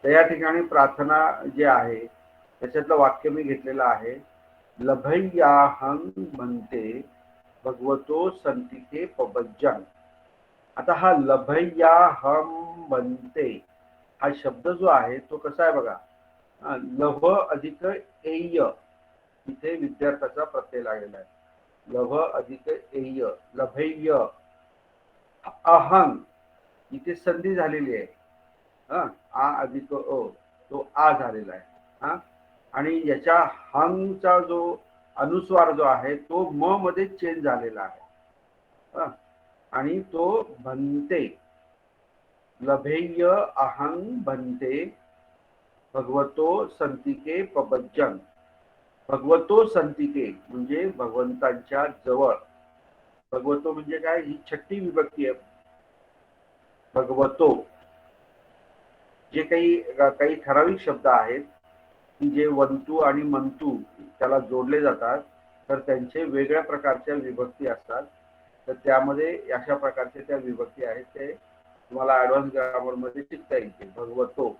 तर या ठिकाणी प्रार्थना जे आहे त्याच्यातलं वाक्य मी घेतलेलं आहे, लभय्याहं म्हणते भगवतो संतिके पबज्जन. आता हा लभय्याहं म्हणते हा शब्द जो आहे तो कसा आहे बघा, लभ अधिक एय, इथे विद्यार्थ्याचा प्रत्यय लागलेला आहे. लभ अधिक एय, लभय्य. अहं, इथे संधी झालेली आहे, आ अधिक अ, तो आ झालेला आहे. आणि याच्या हंगचा जो अनुस्वार जो आहे तो म मध्ये चेंज झालेला आहे, आणि तो भन्ते, लभेय अहं भन्ते भगवतो संतिके पबज्जन. भगवतो संतिके म्हणजे भगवंतांच्या जवळ. भगवतो म्हणजे काय, ही छठी विभक्ती आहे. भगवतो जे काही ठराविक शब्द आहेत की जे वंतू आणि मंतू त्याला जोडले जातात, तर त्यांचे वेगळ्या प्रकारच्या विभक्ती असतात. तर त्यामध्ये अशा प्रकारचे त्या विभक्ती आहेत, ते तुम्हाला ऍडव्हान्स ग्रामर मध्ये शिकता येईल. भगवतो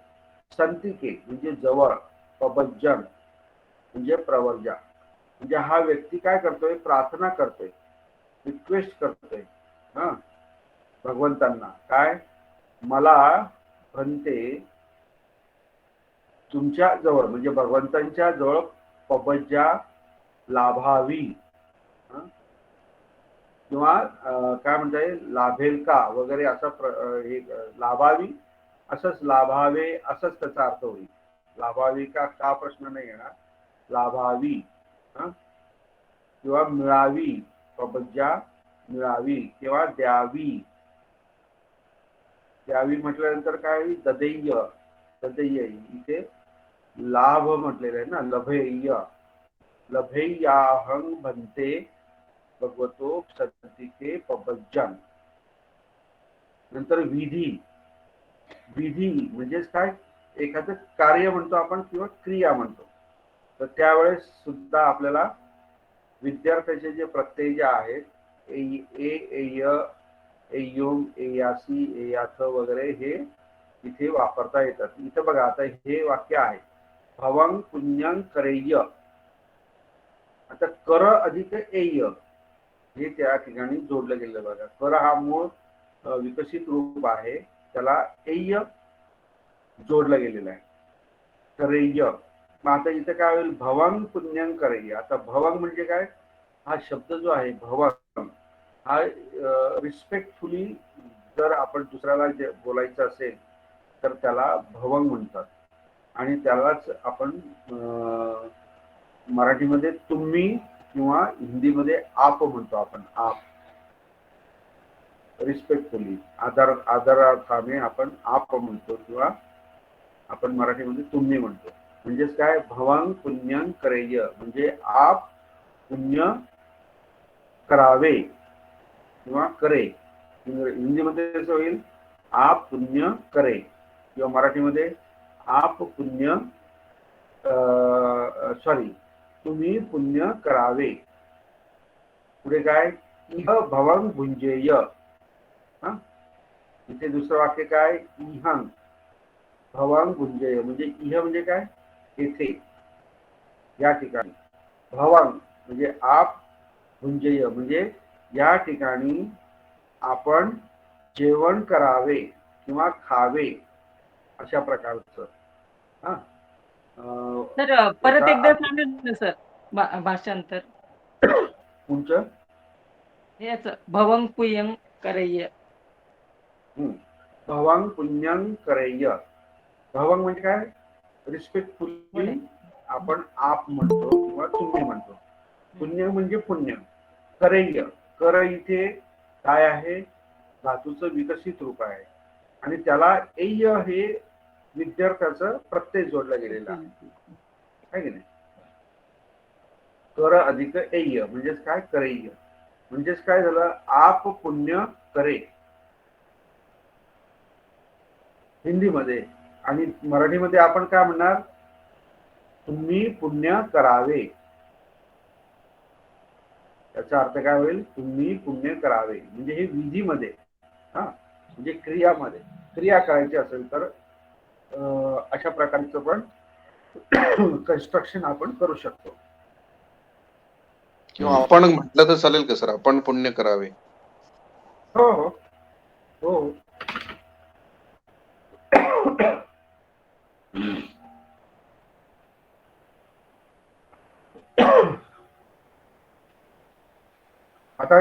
संतिके म्हणजे जवळ, पबज्जन म्हणजे प्रवर्जा, म्हणजे हा व्यक्ती काय करतोय, प्रार्थना करतोय, रिक्वेस्ट करतोय हा भगवंतांना, काय, मला भंते तुमच्या जवळ, म्हणजे भगवंतांच्या जवळ पबज्जा लाभावी, हं? किंवा काय म्हणता येईल, लाभेल का वगैरे असा हे लाभावी, असंच लाभावे असंच त्याचा अर्थ होईल. लाभावी का प्रश्न नाही येणार, लाभावी किंवा मिळावी, पबज्जा मिळावी किंवा द्यावी. द्यावी म्हटल्यानंतर काय, ददेय, ददेय इथे लाभ म्हटलेलं आहे ना, लभेय, लभेयाहं भन्ते भगवतो सद्दिके पबज्जन. नंतर विधी, विधी म्हणजेच काय, एखादं कार्य म्हणतो आपण किंवा क्रिया म्हणतो. तर त्यावेळेस सुद्धा आपल्याला विद्यार्थ्याचे जे प्रत्यय जे आहेत, एय, एयोम, एयासी, एयाथ वगैरे हे इथे वापरता येतात. इथं बघा, आता हे वाक्य आहे, भवं पुण्यं करेय. आता कर अधिक एय हे त्या ठिकाणी जोडलं गेलं. बघा, कर हा मूळ विकसित रूप आहे, त्याला एय जोडलं गेलेलं आहे, करेय. मग आता इथं काय होईल, भवं पुण्यं करेय. आता भवं म्हणजे काय, हा शब्द जो आहे भवं, हा रिस्पेक्टफुली जर आपण दुसऱ्याला बोलायचं असेल तर त्याला भवंग म्हणतात. आणि त्यालाच आपण मराठीमध्ये तुम्ही किंवा हिंदीमध्ये आप म्हणतो आपण. आप रिस्पेक्टफुली, आदरार्थाने आपण आप म्हणतो किंवा आपण मराठीमध्ये तुम्ही म्हणतो. म्हणजेच काय, भवं पुण्यं करेय म्हणजे आप पुण्य करावे किंवा करे. हिंदीमध्ये कसं होईल, आप पुण्य करे, किंवा मराठीमध्ये आप पुण्य, सॉरी, तुम्ही पुण्य करावे. पुढे काय, इह भवं भुंजेय. इथे दुसरं वाक्य काय, इहं भवं भुंजेय, म्हणजे इह म्हणजे काय, येथे, या ठिकाणी. भवं म्हणजे आप, भुंजेय म्हणजे या ठिकाणी आपण जेवण करावे किंवा खावे, अशा प्रकारचं. हा सर परत एकदा सांगा ना सर, भाषांतर तुमचं. हेच भवं पुयं करय्य. भवं पुण्यं करेय. भवं म्हणजे काय, रिस्पेक्टफुली आपण आप म्हणतो किंवा तुम्ही म्हणतो. पुण्य म्हणजे पुण्य. करेय, कर इथे काय आहे, धातूचं विकसित रूप आहे, आणि त्याला एय हे विद्यार्थ्याचं प्रत्यय जोडला गेलेला आहे की नाही. कर अधिक एय म्हणजेच काय, करेय. म्हणजेच काय झालं, आप पुण्य करे हिंदीमध्ये. आणि मराठीमध्ये आपण काय म्हणणार, तुम्ही पुण्य करावे. त्याचा अर्थ काय होईल, तुम्ही पुण्य करावे म्हणजे हे विधीमध्ये, म्हणजे क्रियामध्ये, क्रिया करायची असेल तर अशा प्रकारचं पण कन्स्ट्रक्शन आपण करू शकतो. किंवा आपण म्हटलं तर चालेल का सर, आपण पुण्य करावे? हो हो हो. आता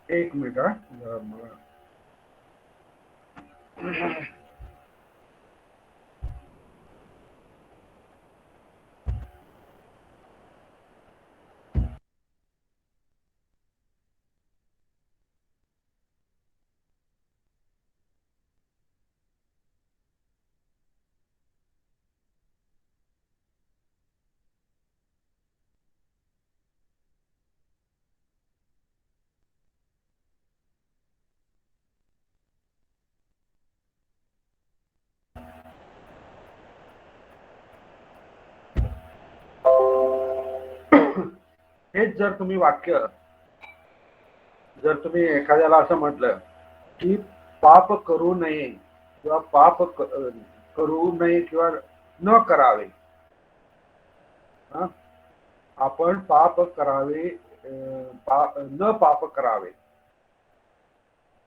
एक मिनिट मला हेच जर तुम्ही वाक्य जर तुम्ही एखाद्याला असं म्हटलं की पाप करू नये किंवा करू नये किंवा न करावे, आपण पाप करावे न पाप करावे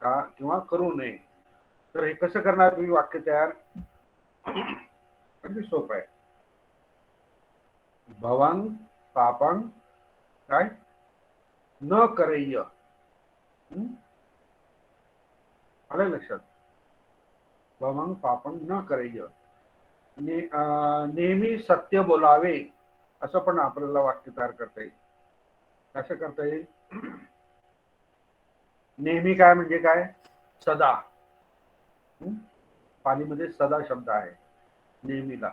का किंवा करू नये, तर हे कसं करणार तुम्ही वाक्य तयार? अगदी सोपं आहे. भवं पापं काय न करेय. आलं लक्षात? भवं पापं न करेय. नेहमी सत्य बोलावे असं पण आपल्याला वाक्य तयार करता येईल. कसं करता येईल? नेहमी काय म्हणजे काय? सदा. पालीमध्ये सदा शब्द आहे नेहमीला.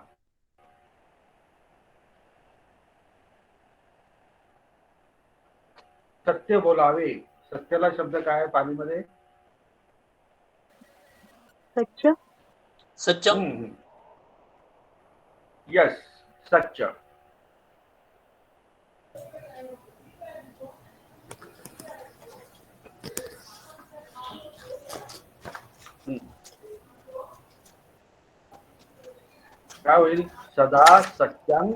सत्य बोलावे, सत्याला शब्द काय आहे पालीमध्ये? सच्च. सच्च. यस, सच्च. काय होईल? सदा सत्यं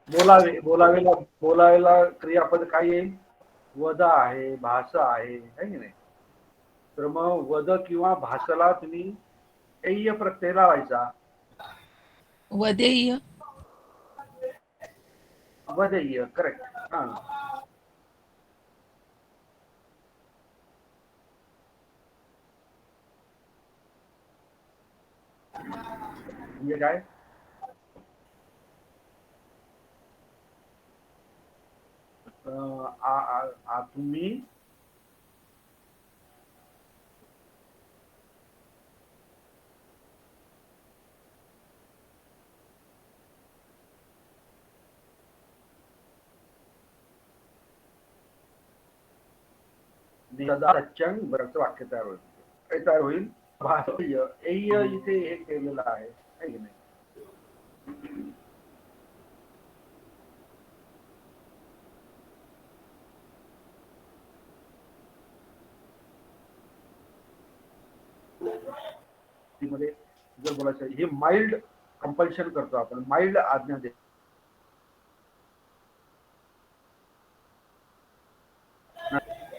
बोलावे. बोलावेला क्रियापद काय येईल? वद आहे, भास आहे, है की नाही? तर मग वद किंवा भासला तुम्ही एय्य प्रत्यय लावायचा. वदेय. वदेय्य, करेक्ट. हा, म्हणजे काय? तुम्ही सच्चंग बरंच वाक्य तयार होईल. काय तयार होईल? भासय्य. एय्य इथे हे केलेलं आहे की नाही? मध्ये जर बोलायचं हे माइल्ड कंपल्शन करतो आपण, माइल्ड आज्ञा देतो.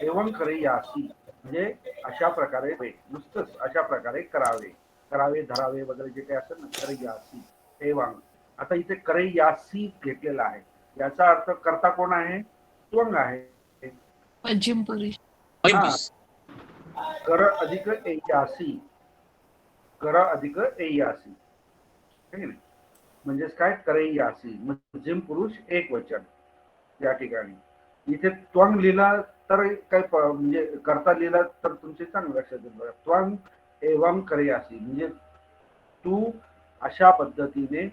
एवं करे यासी म्हणजे अशा प्रकारे, नुसतंच अशा प्रकारे करावे, धरावे वगैरे जे काही असेल ना, करे यासी एवं. आता इथे करे यासी घेतलेला आहे, याचा अर्थ कर्ता कोण आहे? त्वंग आहे. पंचम पुरुष. कर अधिक एयासी, कर अधिक एयासी, म्हणजेच काय? करे यासी मध्यम पुरुष एक वचन. या ठिकाणी इथे त्वंग लिहिला तर काय म्हणजे करता लिहिला तर तुमचे चांगलं लक्षात येईल. त्वंग एवं करयासी म्हणजे तू अशा पद्धतीने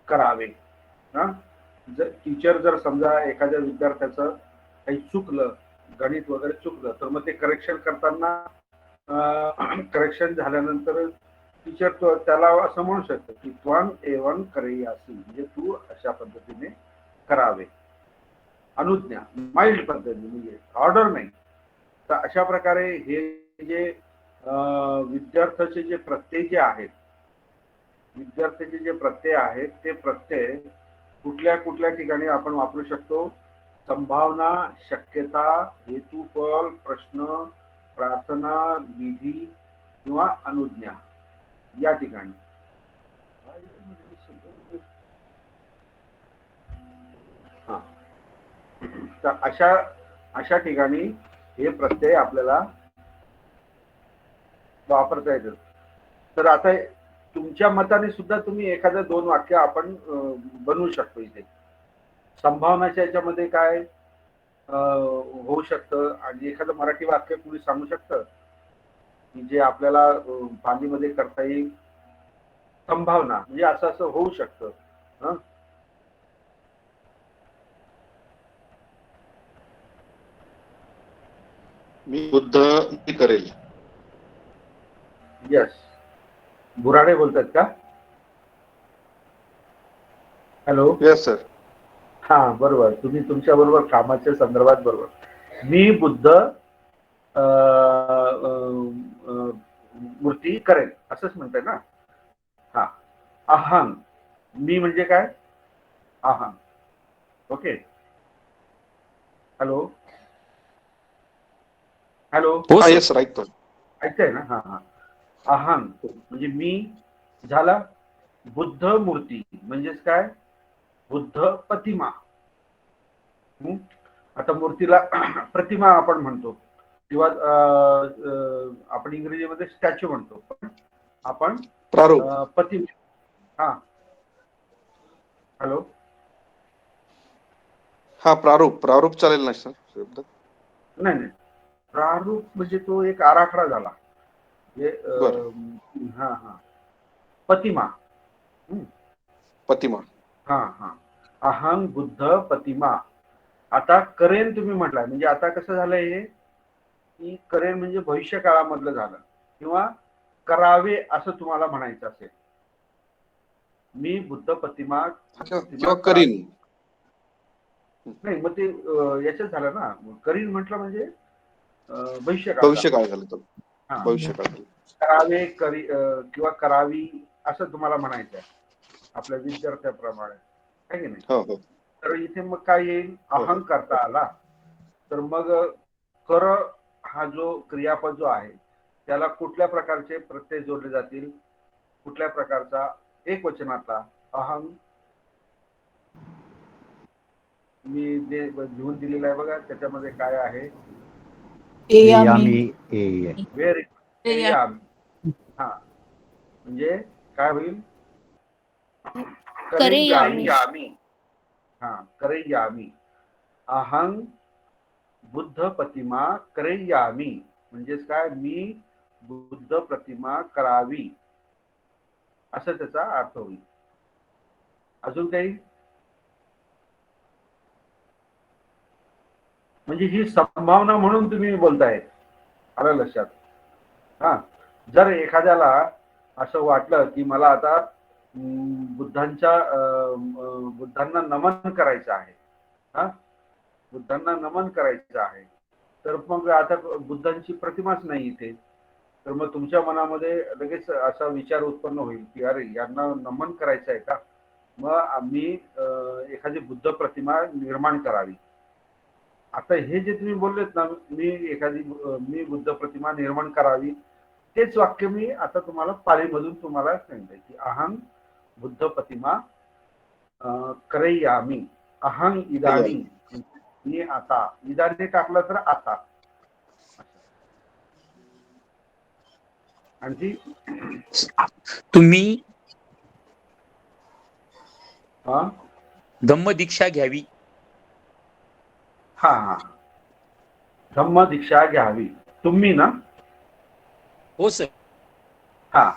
करावे. जर टीचर जर समजा एखाद्या विद्यार्थ्याचं काही चुकलं, गणित वगैरे चुकलं, तर मग ते करेक्शन करताना करेक्शन झाल्यानंतर टीचर त्याला असं म्हणू शकतो की त्वंग एवं करयासी म्हणजे तू अशा पद्धतीने करावे. अनुज्ञा, माइल्ड पद्धती, म्हणजे ऑर्डर नाही. तर अशा प्रकारे हे जे विद्यार्थ्याचे जे प्रत्यय जे आहेत, विद्यार्थ्याचे जे प्रत्यय आहेत ते प्रत्यय कुठल्या कुठल्या ठिकाणी आपण वापरू शकतो? संभावना, शक्यता, हेतुफल, प्रश्न, प्रार्थना, विधी किंवा अनुज्ञा या ठिकाणी. हा, तर अशा ठिकाणी हे प्रत्यय आपल्याला वापरता येतात. तर आता तुमच्या मताने सुद्धा तुम्ही एखादं 2 वाक्य आपण बनवू शकतो. इथे संभावनाच्या याच्यामध्ये काय होऊ शकतं आणि एखादं मराठी वाक्य कुणी सांगू शकतं की जे आपल्याला पालीमध्ये करता येईल? संभावना म्हणजे असं असं होऊ शकतं. मी बुद्ध मी करेल. यस. बुराडे बोलतात का? हॅलो. Yes sir. हा बरोबर, तुम्ही तुमच्या बरोबर कामाच्या संदर्भात बरोबर. मी बुद्ध मूर्ती करेन असंच म्हणताय ना. हा, अहंग, मी म्हणजे काय, अहंग. ओके. हॅलो हॅलो, हा येस ऐकतो. ऐकताय ना. हा हा, अहंग म्हणजे मी झाला. बुद्ध मूर्ती म्हणजेच काय, बुद्ध प्रतिमा. आता मूर्तीला प्रतिमा आपण म्हणतो किंवा आपण इंग्रजीमध्ये स्टॅच्यू म्हणतो, पण आपण प्रारूप. प्रतिमा. हा, हॅलो. हा प्रारूप, प्रारूप चालेल ना सर शब्द? नाही नाही, प्रारूप म्हणजे तो एक आराखडा झाला. बरं. हा हा, प्रतिमा. प्रतिमा. हा हा, अहंग बुद्ध प्रतिमा. आता करेन तुम्ही म्हटलाय, म्हणजे आता कसं झालंय हे, की करेन म्हणजे भविष्य काळामधलं झालं, किंवा करावे असं तुम्हाला म्हणायचं असेल. मी बुद्ध प्रतिमा किंवा करीन. नाही, मग ते याच्यात झालं ना. करीन म्हटलं म्हणजे भविष्यकाळ भविष्य झालं. काळ झालं तर. हा, भविष्य काळ झालं. करावे किंवा करावी असं तुम्हाला म्हणायचं आहे आपल्या विद्यार्थ्याप्रमाणे, आहे की नाही. हो हो तर इथे मग काय येईल, हो. अहंग करता आला तर मग कर हा जो क्रियापद जो आहे त्याला कुठल्या प्रकारचे प्रत्यय जोडले जातील, कुठल्या प्रकारचा एक वचनातला. अहंग मी जे लिहून दिलेलं आहे बघा, त्याच्यामध्ये काय आहे, एयामी. व्हेरी ते या- हा, म्हणजे काय होईल, करेयामी. हा, करेयामी. अहंग बुद्ध प्रतिमा करेयामी म्हणजेच काय, मी बुद्ध प्रतिमा करावी असं त्याचा अर्थ होईल. अजून काही, म्हणजे ही संभावना म्हणून तुम्ही बोलताय, आलं लक्षात. हा, जर एखाद्याला असं वाटलं की मला आता बुद्धांना नमन करायचं आहे, हा, बुद्धांना नमन करायचं आहे, तर मग आता बुद्धांची प्रतिमाच नाही इथे, तर मग तुमच्या मनामध्ये लगेच असा विचार उत्पन्न होईल की अरे यांना नमन करायचं आहे का, मग आम्ही एखादी बुद्ध प्रतिमा निर्माण करावी. आता हे जे तुम्ही बोललेत ना, मी बुद्ध प्रतिमा निर्माण करावी, तेच वाक्य मी आता तुम्हाला पालीमधून तुम्हाला सांगितलंय की अहंग बुद्ध प्रतिमा करैयामी. अहंग इदानी, मी आता, इदानी टाकलं तर आता. आणखी तुम्ही हा धम्म दीक्षा घ्यावी. हा हा, धम्म दीक्षा घ्यावी. तुम्ही ना. हो सर. हा,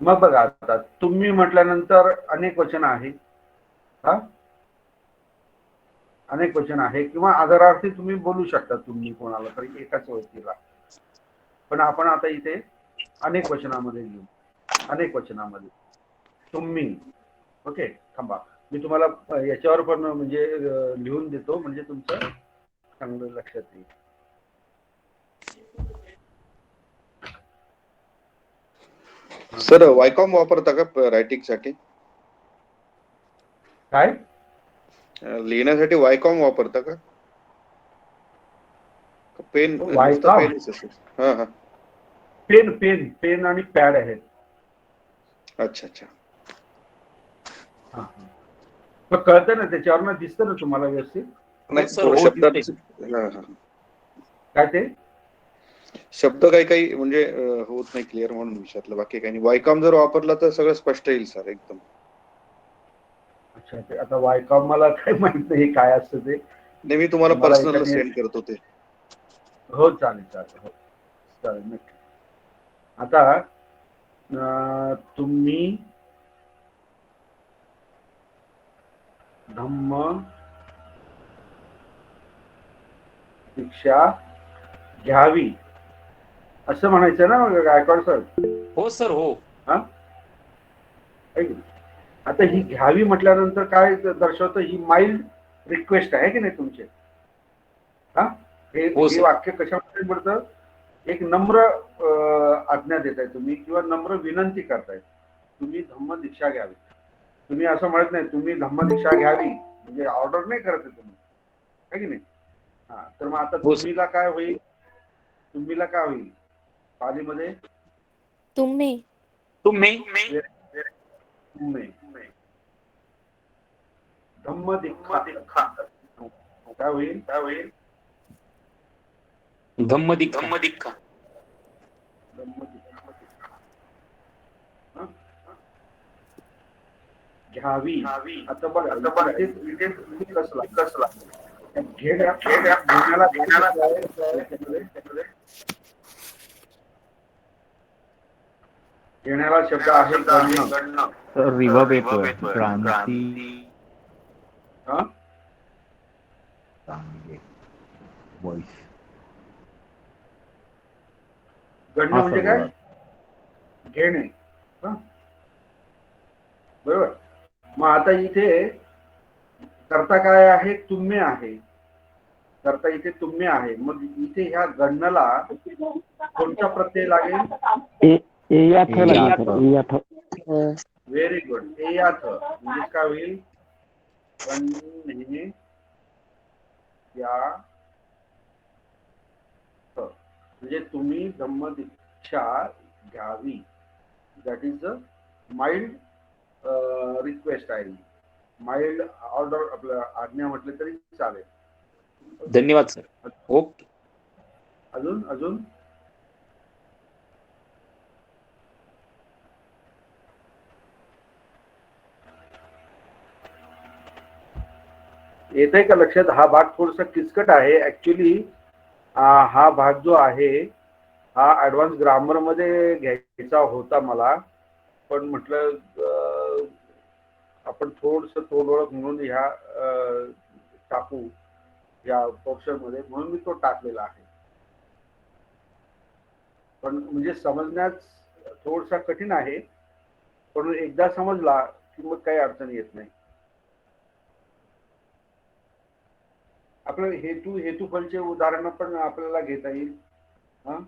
मग बघा आता तुम्ही म्हटल्यानंतर अनेक वचन आहे. हा, अनेक वचन आहे किंवा आदरार्थी तुम्ही बोलू शकता तुम्ही कोणाला तरी एकाच व्यक्तीला, पण आपण आता इथे अनेक वचनामध्ये घेऊ. अनेक वचनामध्ये तुम्ही. ओके, थांबा, मी तुम्हाला याच्यावर पण म्हणजे लिहून देतो, म्हणजे तुमचं चांगलं लक्षात येईल. सर वायकॉम वापरता का रायटिंग साठी? काय लिहिण्यासाठी वायकॉम वापरता का? पेन, नुसतं वायकॉम? पेनच असेल? हा हा, पेन आणि पॅड आहेत. अच्छा अच्छा. हा, मग कळतं ना, त्याच्यावर ना दिसतं ना तुम्हाला व्यवस्थित. नाही सर, थोडं हो, शब्दांचं. हा हा, काय ते शब्द काही म्हणजे होत नाही क्लिअर म्हणून विचारलं, बाकी काही नाही. वायकॉम जर वापरला तर सगळं स्पष्ट येईल सर एकदम. अच्छा, ते आता वायकॉम मला काही माहित नाही काय असतं ते. नाही, मी तुम्हाला मला पर्सनल सेंड करतो ते. हो चालेल चालेल, हो चालेल नक्की. आता तुम्ही धम्म दीक्षा घ्यावी असं म्हणायचं ना गायकवाड सर? हो सर, हो. हा, आता ही घ्यावी म्हटल्यानंतर काय दर्शवतं, ही माइल्ड रिक्वेस्ट आहे की नाही तुमचे? हा, हे हो, हे सर. वाक्य कशामध्ये पडतं? एक नम्र आज्ञा देताय तुम्ही किंवा नम्र विनंती करताय, तुम्ही धम्म दीक्षा घ्यावी. तुम्ही असं म्हणत नाही तुम्ही धम्म दीक्षा घ्यावी, म्हणजे ऑर्डर नाही करत आहे तुम्ही, है की नाही? हा, तर मग आता हो, सर. तुम्हीला काय होईल? तुम्हीला काय होईल पालीमध्ये? तुम्ही तुम्ही तुम्ही. धम्म दीक्षा काय होईल? धम्म दीक्षा धम्म दीक्षा. हा? घ्यावी. आता बघा इथे तुम्ही कसला घेण्याला घेण्याला शब्द आहे गणना. सर रिवर्ब येतोय. क्रांती हा? व्हॉइस. गणना म्हणजे काय? घेणे. हा? बरोबर. मग आता इथे करता काय आहे? तुम्ही आहे. करता इथे तुम्ही आहे. मग इथे ह्या गणनाला कोणता प्रत्यय लागेल? एयाथ लागेल सर. एयाथ. Very good. एयाथ म्हणजे काय होईल? गणे या म्हणजे तुम्ही धम्म दीक्षा घ्यावी. That is the mild request आहे, माइल्ड ऑर्डर, आपलं आज्ञा म्हटलं तरी चालेल. धन्यवाद सर. ओके. अजून येतंय का लक्षात? हा भाग थोडासा किचकट आहे ऍक्च्युली. हा भाग जो आहे हा ऍडव्हान्स ग्रामर मध्ये घ्यायचा होता मला, पण म्हटलं आपण थोडं म्हणून ह्या टाकू या पोर्शन मध्ये, म्हणून मी तो टाकलेला आहे. पण म्हणजे समजण्यास थोडासा कठीण आहे, पण एकदा समजला की मग काही अडचण येत नाही. आपलं हेतुफलचे उदाहरण पण आपल्याला घेता येईल. हा,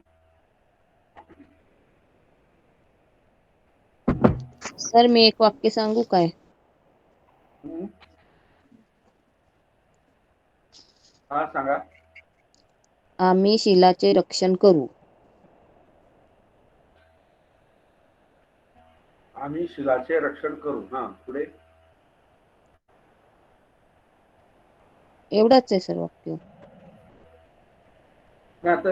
सर मी एक वाक्य सांगू काय? हा सांगा. आम्ही शिलाचे रक्षण करू. आम्ही शिलाचे रक्षण करू. हा, पुढे. एवढंच आहे सर वाक्य. आता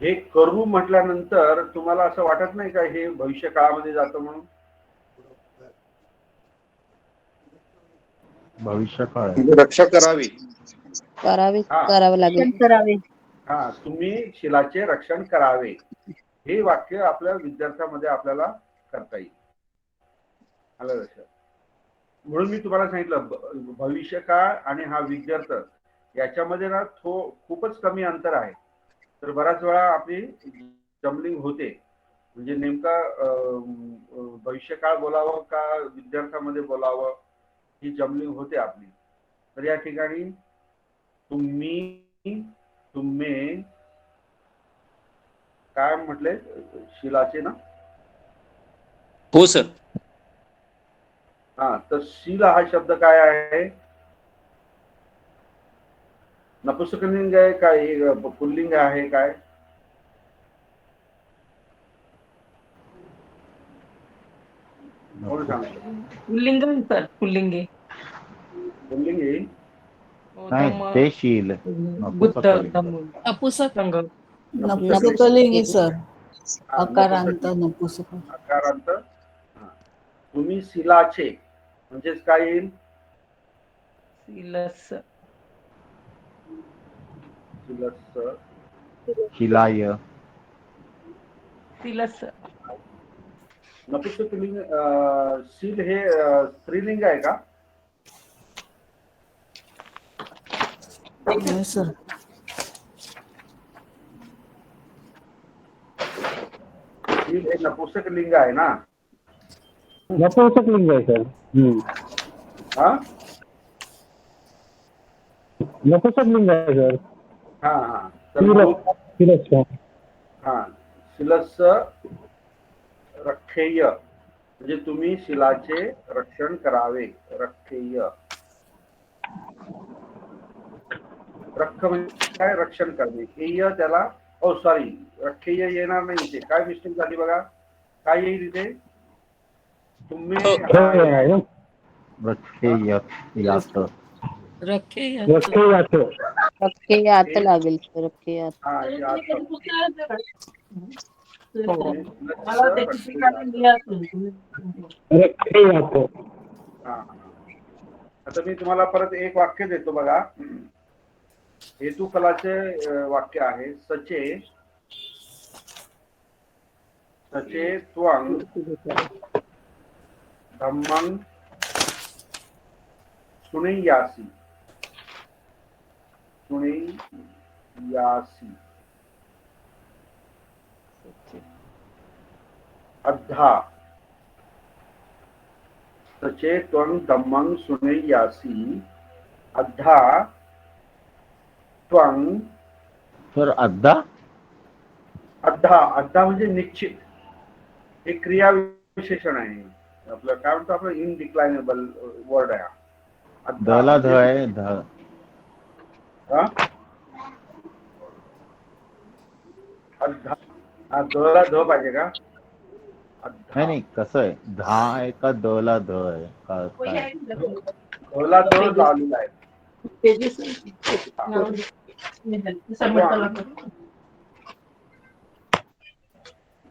हे करू म्हटल्यानंतर तुम्हाला असं वाटत नाही का हे भविष्य काळामध्ये जातं म्हणून? भविष्य काळ. रक्षा करावी. करावं लागेल. हा, तुम्ही शिलाचे रक्षण करावे. हे वाक्य आपल्या विद्यार्थ्यामध्ये आपल्याला करता येईल. आलं लक्षात? म्हणून मी तुम्हाला सांगितलं भविष्यकाळ आणि हा विद्यार्थ याच्यामध्ये ना खूपच कमी अंतर आहे. तर बऱ्याच वेळा आपली जमलिंग होते, म्हणजे नेमका भविष्यकाळ बोलावं का विद्यार्थ्यामध्ये बोलावं ही जमलिंग होते आपली. तर या ठिकाणी तुम्ही काय म्हटले? शिलाचे ना? हो सर. हा, तर शील हा शब्द काय आहे? नपुंसकलिंग आहे काय? पुल्लिंग आहे काय? कोण सांगतो? पुल्लिंग सर, पुल्लिंगे. पुल्लिंग येईल. नाही ते शील. बुद्ध, अपुसक. संघ. नपुंसकलिंग आहे सर. अकारांत नपुंसक. अकारांत. तुम्ही शिलाचे म्हणजेच काय येईल? सिलस. शिलाय. सिलस. नपुंसकलिंग. शील हे स्त्रीलिंग आहे का? नाही सर. शील हे नपुंसकलिंग आहे ना? नपुंसकलिंग आहे सर. हा, नपुंसकलिंग आहे सर. हा हा तर हा शिलस्स रक्षेय म्हणजे तुम्ही शिलाचे रक्षण करावे. रक्षेय रक्ष म्हणजे काय रक्षण करणे. हेय त्याला सॉरी रक्षेय येणार नाही इथे. काय मिस्टेक झाली बघा. काय येईल इथे तुम्ही रख्यात लागेल सर. रख्यात. हा यात मला त्याची काढून द्या तुम्ही. हा आता मी तुम्हाला परत एक वाक्य देतो बघा. हेतुफलाचे वाक्य आहे. सचे त्वं धम्मं सुनय्यासि. अद्धा सचे त्वं धम्मं सुनय्यासि अद्धा त्वं. सर अद्दा अद्धा म्हणजे निश्चित. हे क्रिया विशेषण आहे. आपलं काय म्हणतो आपलं इनडिक्लाइनेबल वर्ड आहे. दला ध आहे. ध अद्धा दला ध पाहिजे का. नाही कसं आहे. धा आहे का दला ध आहे का काय. दला ध लावलेला आहे.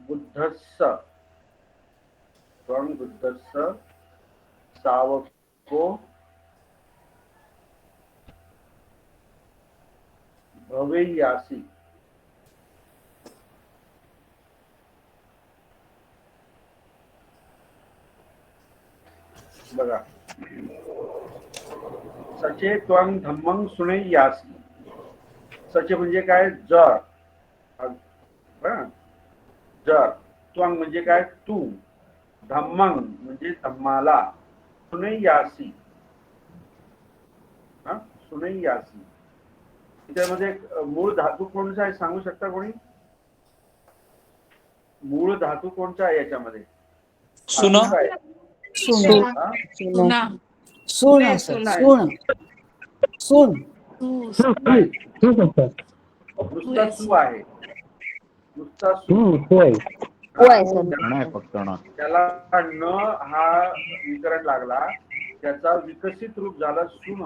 बुद्धस्स त्वं बुद्धस्स सावको भवेयासि. बघा सचे त्वं धम्मं सुनय्यासि. सचे म्हणजे काय जर. जर त्वं म्हणजे काय तू. धम्मं म्हणजे धम्माला. सुनय्यासि सुनय्यासि. त्यामध्ये मूळ धातू कोणता आहे सांगू शकता कोणी. मूळ धातू कोणता आहे याच्यामध्ये. सुन नुसता सु आहे. नुसता सु. फक्त त्याला न हा विकरण लागला. त्याचा विकसित रूप झाला सुन.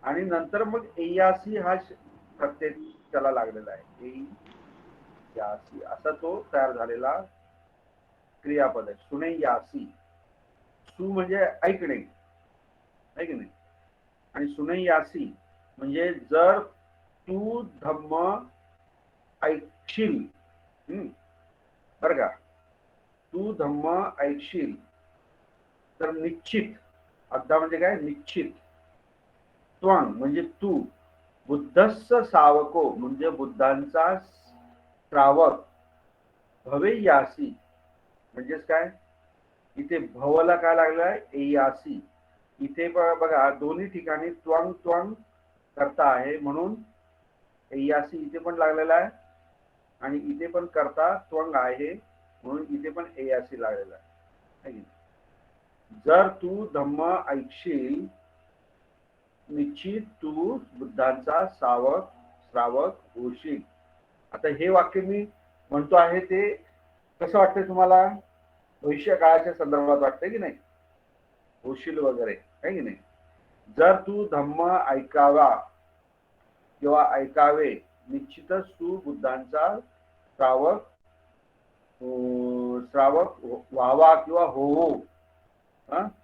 आणि नंतर मग एयासी हा प्रत्यय त्याला लागलेला आहे. एयासी असा तो तयार झालेला क्रियापद आहे. सुनय्यासी. सु म्हणजे ऐकणे आहे की नाही. आणि सुनय्यासी म्हणजे जर तू धम्म ऐकशील. बर का. तू धम्म ऐकशील तर निश्चित. अद्धा म्हणजे काय निश्चित. त्वं म्हणजे तू. बुद्धस्स सावको म्हणजे बुद्धांचा श्रावक. भवेयासी म्हणजेच काय. इथे भवला काय लागलं आहे एयासी. इथे बघा दोन्ही ठिकाणी त्वं त्वं करता आहे म्हणून एयासी इथे पण लागलेला आहे. आणि इथे पण करता त्वंग आहे म्हणून इथे पण एयासी लागलेला आहे. जर तू धम्म ऐकशील निश्चित तू बुद्धांचा श्रावक होशील. आता हे वाक्य मी म्हणतो आहे ते कसं वाटतंय तुम्हाला. भविष्य काळाच्या संदर्भात वाटतंय की नाही. होशील वगैरे आहे की नाही. जर तू धम्म ऐकावा किंवा ऐकावे निश्चितच तू बुद्धांचा श्रावक व्हावा किंवा हो.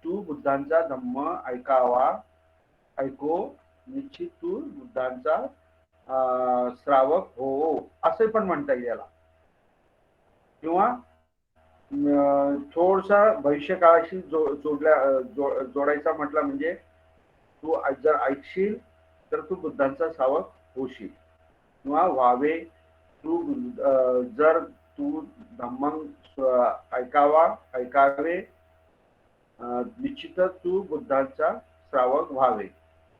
तू बुद्धांचा धम्म ऐको निश्चित तू बुद्धांचा श्रावक हो असे पण म्हणता येईल याला. किंवा थोडसा भविष्यकाळाशी जोडायचा म्हटलं म्हणजे तू जर ऐकशील तर तू बुद्धांचा श्रावक होशील किंवा व्हावे. तू जर तू धम्मं ऐकावे निश्चितच तू बुद्धांचा श्रावक व्हावे.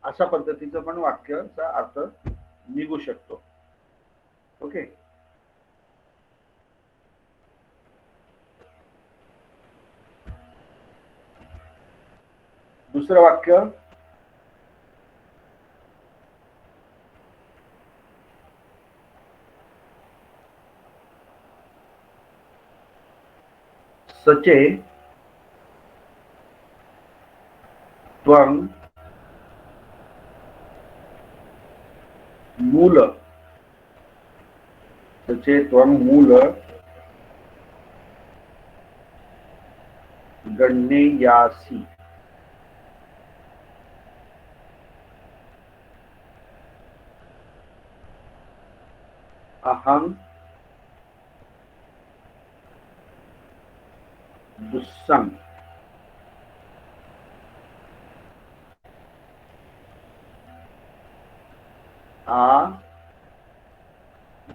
अशा पद्धतीचं पण वाक्याचा अर्थ निघू शकतो. ओके. दुसरं वाक्य, सचे त्वं मूल, सचे त्वं मूल गण्येयासि. अहं दुस्सं आ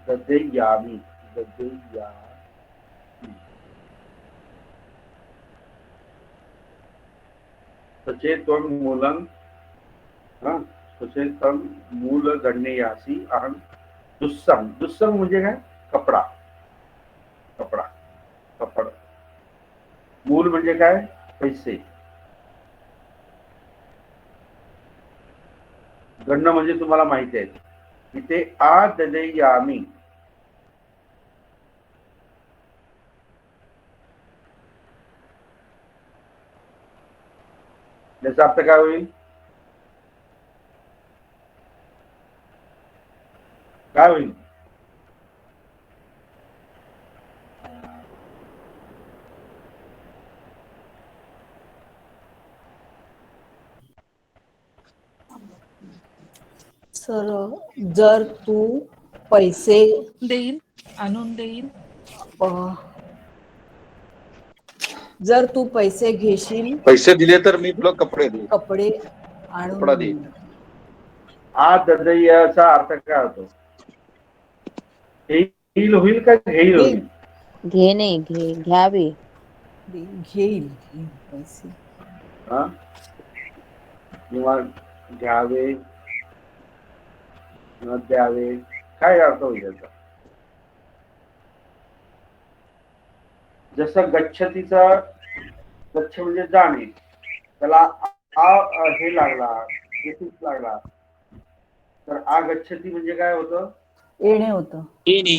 ददेयामि. सचे त्वं मूलं, सचे त्वं मूल गण्येयासि अहं दुस्सं. दुस्सं म्हणजे काय? कपडा. कपडा, कपड. मूल म्हणजे काय? पैसे. गण्य म्हणजे तुम्हाला माहिती आहे इथे आ ददेयामि. याचा अर्थ काय होईल? काय होईल? सर, जर तू पैसे देईन, आणून देईन. अ, जर तू पैसे घेशील, पैसे दिले तर मी तुला कपडे देईन. कपडे कपडा आणून देईन. देईन. आ ददयाचा अर्थ काय होतो? घेईल होईल का घेईल होईल? घेणे, घ्यावे. घेईल, घेईल पैसे. हा? किंवा घ्यावे, न द्यावे, काय अर्थ होईल याचा? जसं गच्छतीचा, गच्छ म्हणजे जाणे, त्याला हे लागला, लागला, तर आ गच्छती म्हणजे काय होतं? येणे होतं. येणे.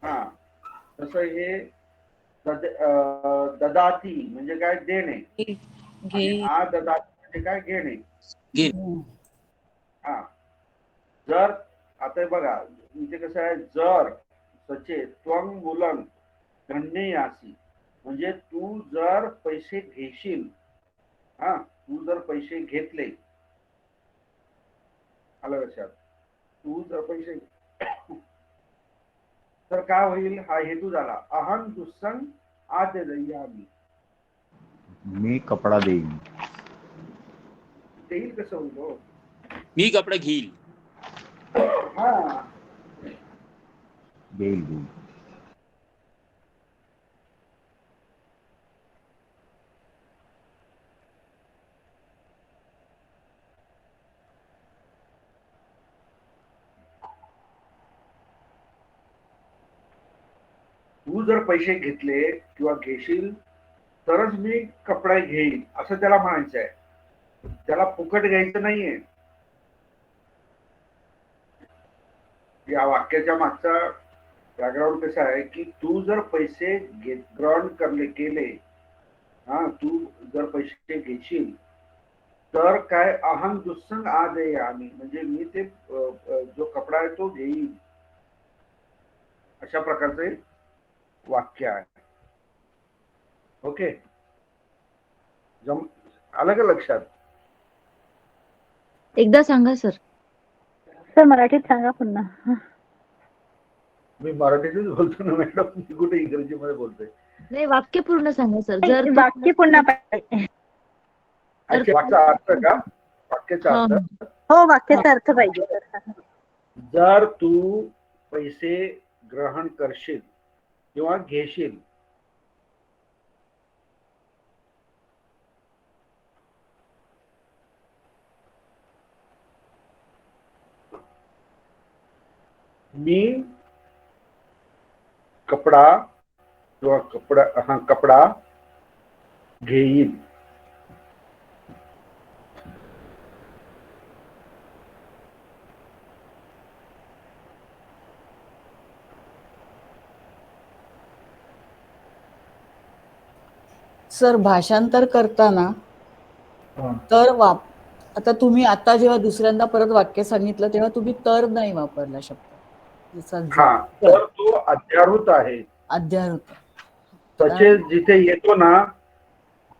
हा. तसं हे ददाती म्हणजे काय? देणे. आणि घे. आ ददाती म्हणजे काय? घेणे. घे. हा. जर आता बघा इथे कसं आहे, जर सचे त्वं मूलं गण्येयासि म्हणजे तू जर पैसे घेशील, हा, तू जर पैसे घेतले, आलं लक्षात? तू जर पैसे तर काय होईल? हा हेतू झाला. अहं दुस्सं आददयामि. मी कपडा देईन. देईल कसं होईल हो? मी कपडा घेईल. हा. देईल. तू जर पैसे घेतले किंवा घेशील तरच मी कपडा घेईल असं त्याला म्हणायचं आहे. त्याला फुकट घ्यायचं नाहीये. या वाक्याच्या मागचा बॅकग्राऊंड कसा आहे की तू जर पैसे ग्रहण केले, हा, तू जर पैसे घेशील तर काय? अहं दुस्सं आदयामि म्हणजे मी ते जो कपडा आहे तो घेईल, अशा प्रकारचे वाक्य आहे. ओके. आलं का लक्षात? एकदा सांगा सर. सर मराठीत सांगा पुन्हा. मी मराठीतच बोलतो ना मॅडम, मी कुठे इंग्रजीमध्ये बोलतोय? नाही, वाक्य पूर्ण सांगा सर. जर वाक्य पुन्हा पाहिजे. वाक्याचा अर्थ का? वाक्याचा अर्थ, हो, वाक्याचा अर्थ पाहिजे सर. जर तू पैसे ग्रहण करशील किंवा घेशील, मी कपडा किंवा कपडा घेईन. सर भाषांतर करताना तर आता तुम्ही आता जेव्हा दुसऱ्यांदा परत वाक्य सांगितलं तेव्हा तुम्ही तर नाही वापरला शब्द. जसा हा, तर तो अध्याहृत आहे. अध्याहृत. सचे जिथे येतो ना,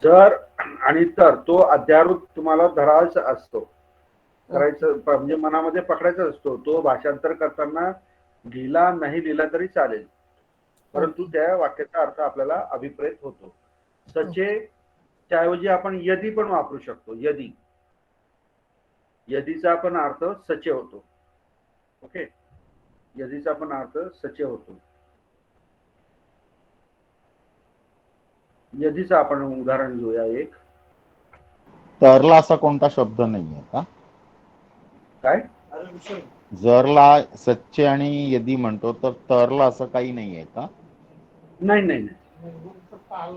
जर आणि तर, तो अध्याहृत तुम्हाला धरायचा असतो, करायचं म्हणजे मनामध्ये पकडायचा असतो. तो भाषांतर करताना लिहिला नाही लिहिला तरी चालेल, परंतु त्या वाक्याचा अर्थ आपल्याला अभिप्रेत होतो. सचे त्याऐवजी आपण यदी पण वापरू शकतो. यदीचा पण अर्थ सचे होतो. ओके, यदीचा पण अर्थ सचे होतो. यदीचं आपण उदाहरण घेऊया एक. तरला असा कोणता शब्द नाहीये का? काय? जरला सच्चे आणि यदी म्हणतो तर तरला असं काही नाहीये का? नाही,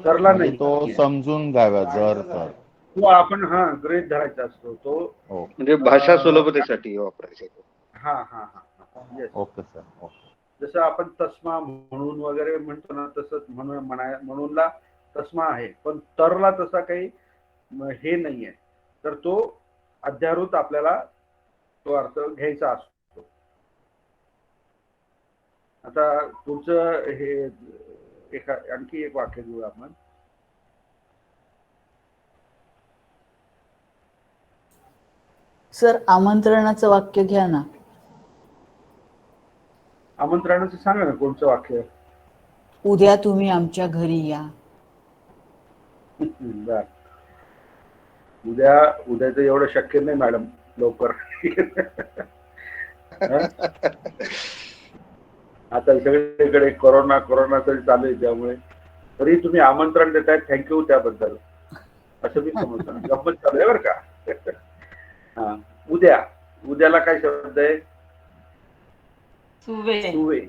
तरला म्हणजे नाही. तो समजून घ्यावा जर तर. तो आपण गृहीत धरायचा असतो तो. म्हणजे भाषा सुलभतेसाठी वापरायचा. येस. Okay sir, okay. जसं आपण तस्मा म्हणून वगैरे म्हणतो ना, तसंच म्हणूनला तस्मा आहे, पण तरला तसा काही हे नाहीये. तर तो अध्याहृत आपल्याला तो अर्थ घ्यायचा असतो. आता पुढचं हे आणखी एक वाक्य घेऊ आपण. सर आमंत्रणाचं वाक्य घ्या ना. आमंत्रणाचं सांगा ना कोणचं वाक्य. उद्या तुम्ही आमच्या घरी या. उद्याचं एवढं शक्य नाही मॅडम, लवकर. आता सगळीकडे कोरोना तरी चालू आहे, त्यामुळे तरी तुम्ही आमंत्रण देताय, थँक्यू त्याबद्दल, असं मी समजतो. गंमत चालू आहे बरं का. उद्याला काय शब्द आहे? तुवे.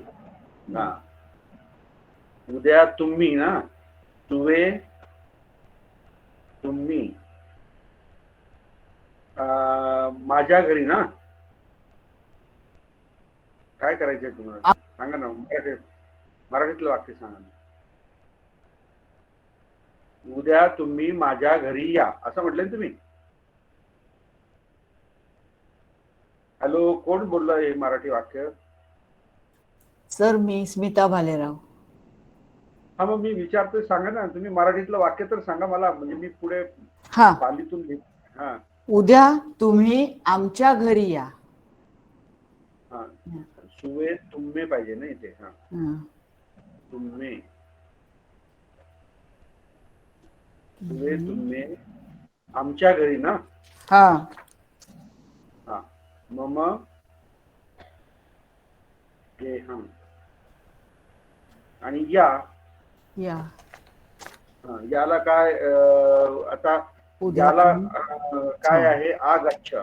उद्या तुम्ही ना, तुवे तुम्ही माझ्या घरी ना. काय करायचंय तुम्हाला सांगा ना, मराठीतलं वाक्य सांगा ना. उद्या तुम्ही माझ्या घरी या असं म्हटलं ना तुम्ही. हॅलो, कोण बोललं हे मराठी वाक्य? सर मी स्मिता भालेराव. हा, मग मी विचारतोय, सांगा ना तुम्ही मराठीतलं वाक्य तर सांगा मला, म्हणजे मी पुढे पालीतून लिहितो. उद्या तुम्ही आमच्या घरी या. सुवे तुम्ही पाहिजे ना इथे. तुम्ही सुवे तुम्ही आमच्या घरी ना. मम गेहम आणि याला काय आता याला काय आहे? आगच्छ.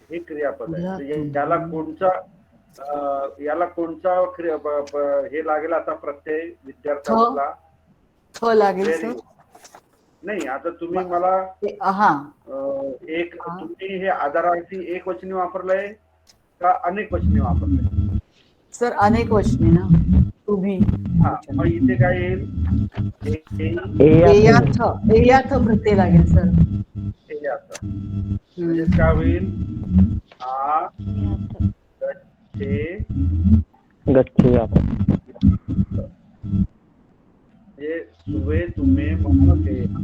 हे क्रियापद आहे. याला कोणचा हे लागेल आता प्रत्यय विद्यार्थ्याला? लागेल. नाही, आता तुम्ही मला तुम्ही हे आधारार्थी एक वचनी वापरलंय का अनेक वचनी वापरलंय? सर अनेक वचनी ना. तुम्ही मग इथे काय येईल? एयाथ प्रत्यय लागेल सर. म्हणजे काय होईल? हे सुवे तुम्ही मम गेहम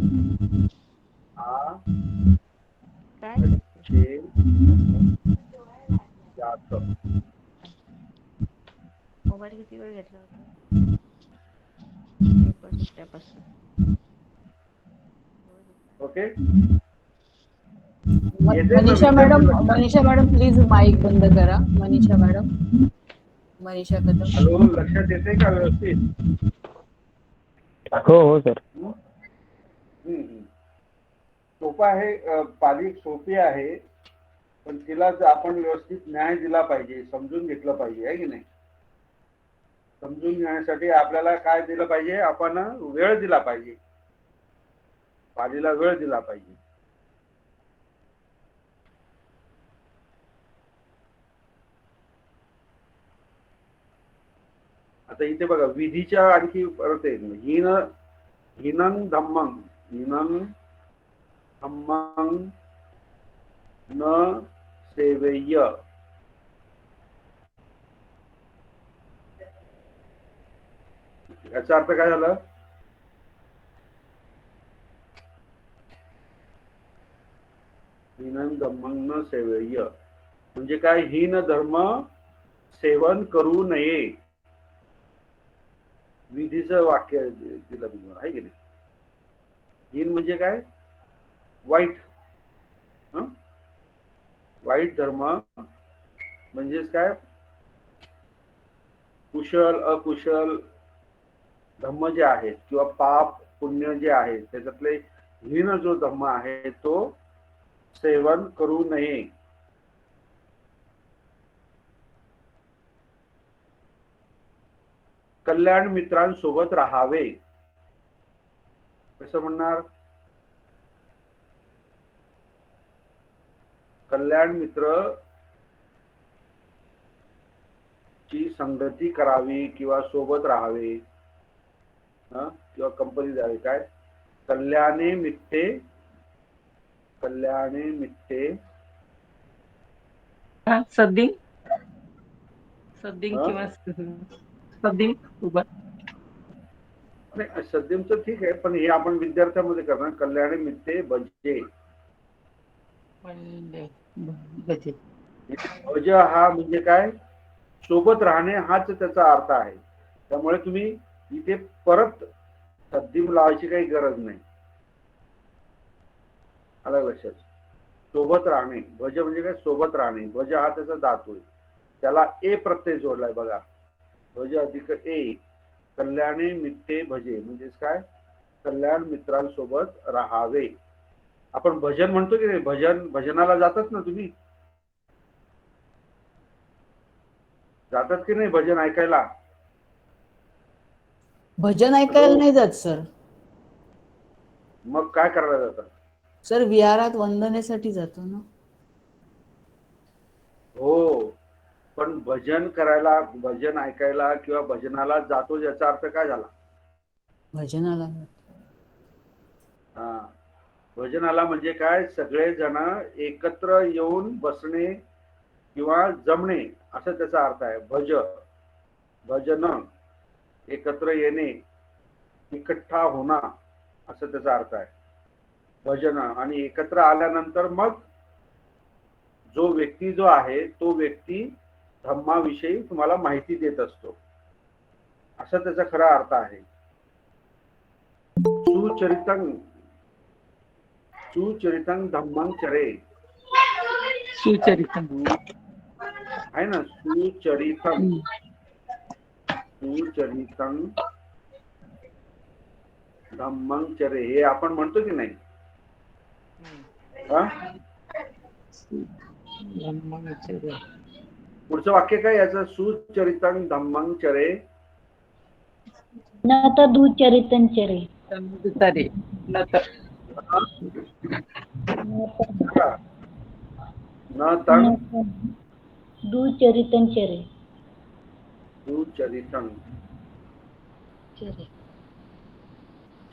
मोबाईल किती वेळ घेतला होता? Okay. Manisha madam please mike बंद करा. मनीषा कदम. हॅलो, लक्षात येते का व्यवस्थित? हो सर. सोपं आहे, पाली सोपी आहे. पण तिला आपण व्यवस्थित न्याय दिला पाहिजे, समजून घेतलं पाहिजे, आहे की नाही? समजून घेण्यासाठी आपल्याला काय दिलं पाहिजे? आपण वेळ दिला पाहिजे, पालीला वेळ दिला पाहिजे. आता इथे बघा विधीच्या आणखी परत आहे, हिनन धम्मं न सेवेय. याचा अर्थ काय झाला? हीन धम्मं न सेवेय म्हणजे काय? हीन धर्म सेवन करू नये. विधीचं वाक्य दिलं तुम्हाला, आहे की नाही? हीन म्हणजे काय? वाईट. वाईट धर्म म्हणजेच काय? कुशल अकुशल धम्म जे आहेत किंवा पाप पुण्य जे आहे त्याच्यातले हीन जो धम्म आहे तो सेवन करू नये. कल्याण मित्रांसोबत राहावे. कसं म्हणणार? कल्याण मित्र ची संगती करावी किंवा सोबत राहावे किंवा कंपनी द्यावी. काय? कल्याणे मित्ते सद्दिंग किंवा सद्दिंग सोबत. नाही, सद्दिमचं ठीक आहे, पण हे आपण विद्यार्थ्यांमध्ये करणार. कल्याणे मित्ते भजे. भज हा म्हणजे काय? सोबत राहणे हाच त्याचा अर्थ आहे. त्यामुळे तुम्ही इथे परत सद्दिम लावायची काही गरज नाही. आलं लक्षात? सोबत राहणे. भज म्हणजे काय? सोबत राहणे. भज हा त्याचा धातू आहे, त्याला ए प्रत्यय जोडलाय बघा. भज अधिक ए. कल्याणे मित्ते भजे म्हणजेच काय? कल्याण मित्रांसोबत राहावे. आपण भजन म्हणतो की नाही? भजनाला जातात ना तुम्ही? जातात की नाही भजन ऐकायला? भजन ऐकायला नाही जात सर. मग काय करायला जातात? सर विहारात वंदनेसाठी जातो ना. हो, पण भजन करायला, भजन ऐकायला किंवा भजनाला जातो याचा अर्थ काय झाला? भजनाला. हा, भजनाला म्हणजे काय? सगळे जण एकत्र येऊन बसणे किंवा जमणे असं त्याचा अर्थ आहे. भजन एकत्र येणे, इकट्ठा होणं असं त्याचा अर्थ आहे भजन. आणि एकत्र आल्यानंतर मग जो व्यक्ती जो आहे तो व्यक्ती धम्माविषयी तुम्हाला माहिती देत असतो, असा त्याचा खरा अर्थ आहे. सुचरितं धम्मं चरे. सुचरितं आहे ना? सुचरितं धम्मं चरे हे आपण म्हणतो की नाही? पुढचं वाक्य काय याचं? सुचरितं धम्मं चरे न तर दुचरितं चरे. न तं दुचरितं चरे. सुचरितं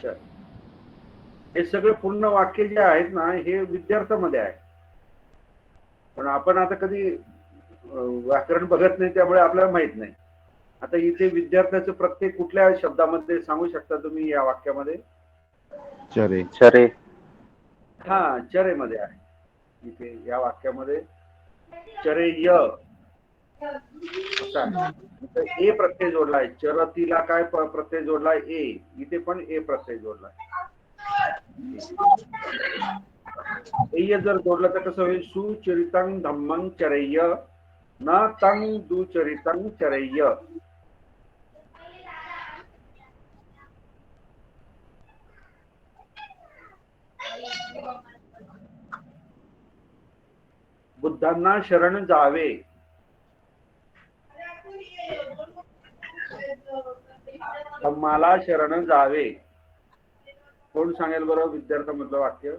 चरे. हे सगळे पूर्ण वाक्य जे आहेत ना हे विद्यार्थ्यामध्ये आहे, पण आपण आता कधी व्याकरण बघत नाही त्यामुळे आपल्याला माहित नाही. आता इथे विद्यार्थ्याचं प्रत्येक कुठल्या शब्दामध्ये सांगू शकता तुम्ही या वाक्यामध्ये? चरे. चरे. हा, चरे मध्ये आहे. इथे या वाक्यामध्ये चरेय असं आहे. इथे ए प्रत्यय जोडलाय. चरतीला काय प्रत्यय जोडलाय? ए. इथे पण ए प्रत्यय जोडलाय. एय जर जोडलं तर कसं होईल? सुचरितं धम्मं चरेय न तं दुचरितं चरेय. बुद्धांना शरण जावे. धम्माला शरण जावे. कोण सांगेल बरं विद्यार्थ्यांमधलं वाक्य?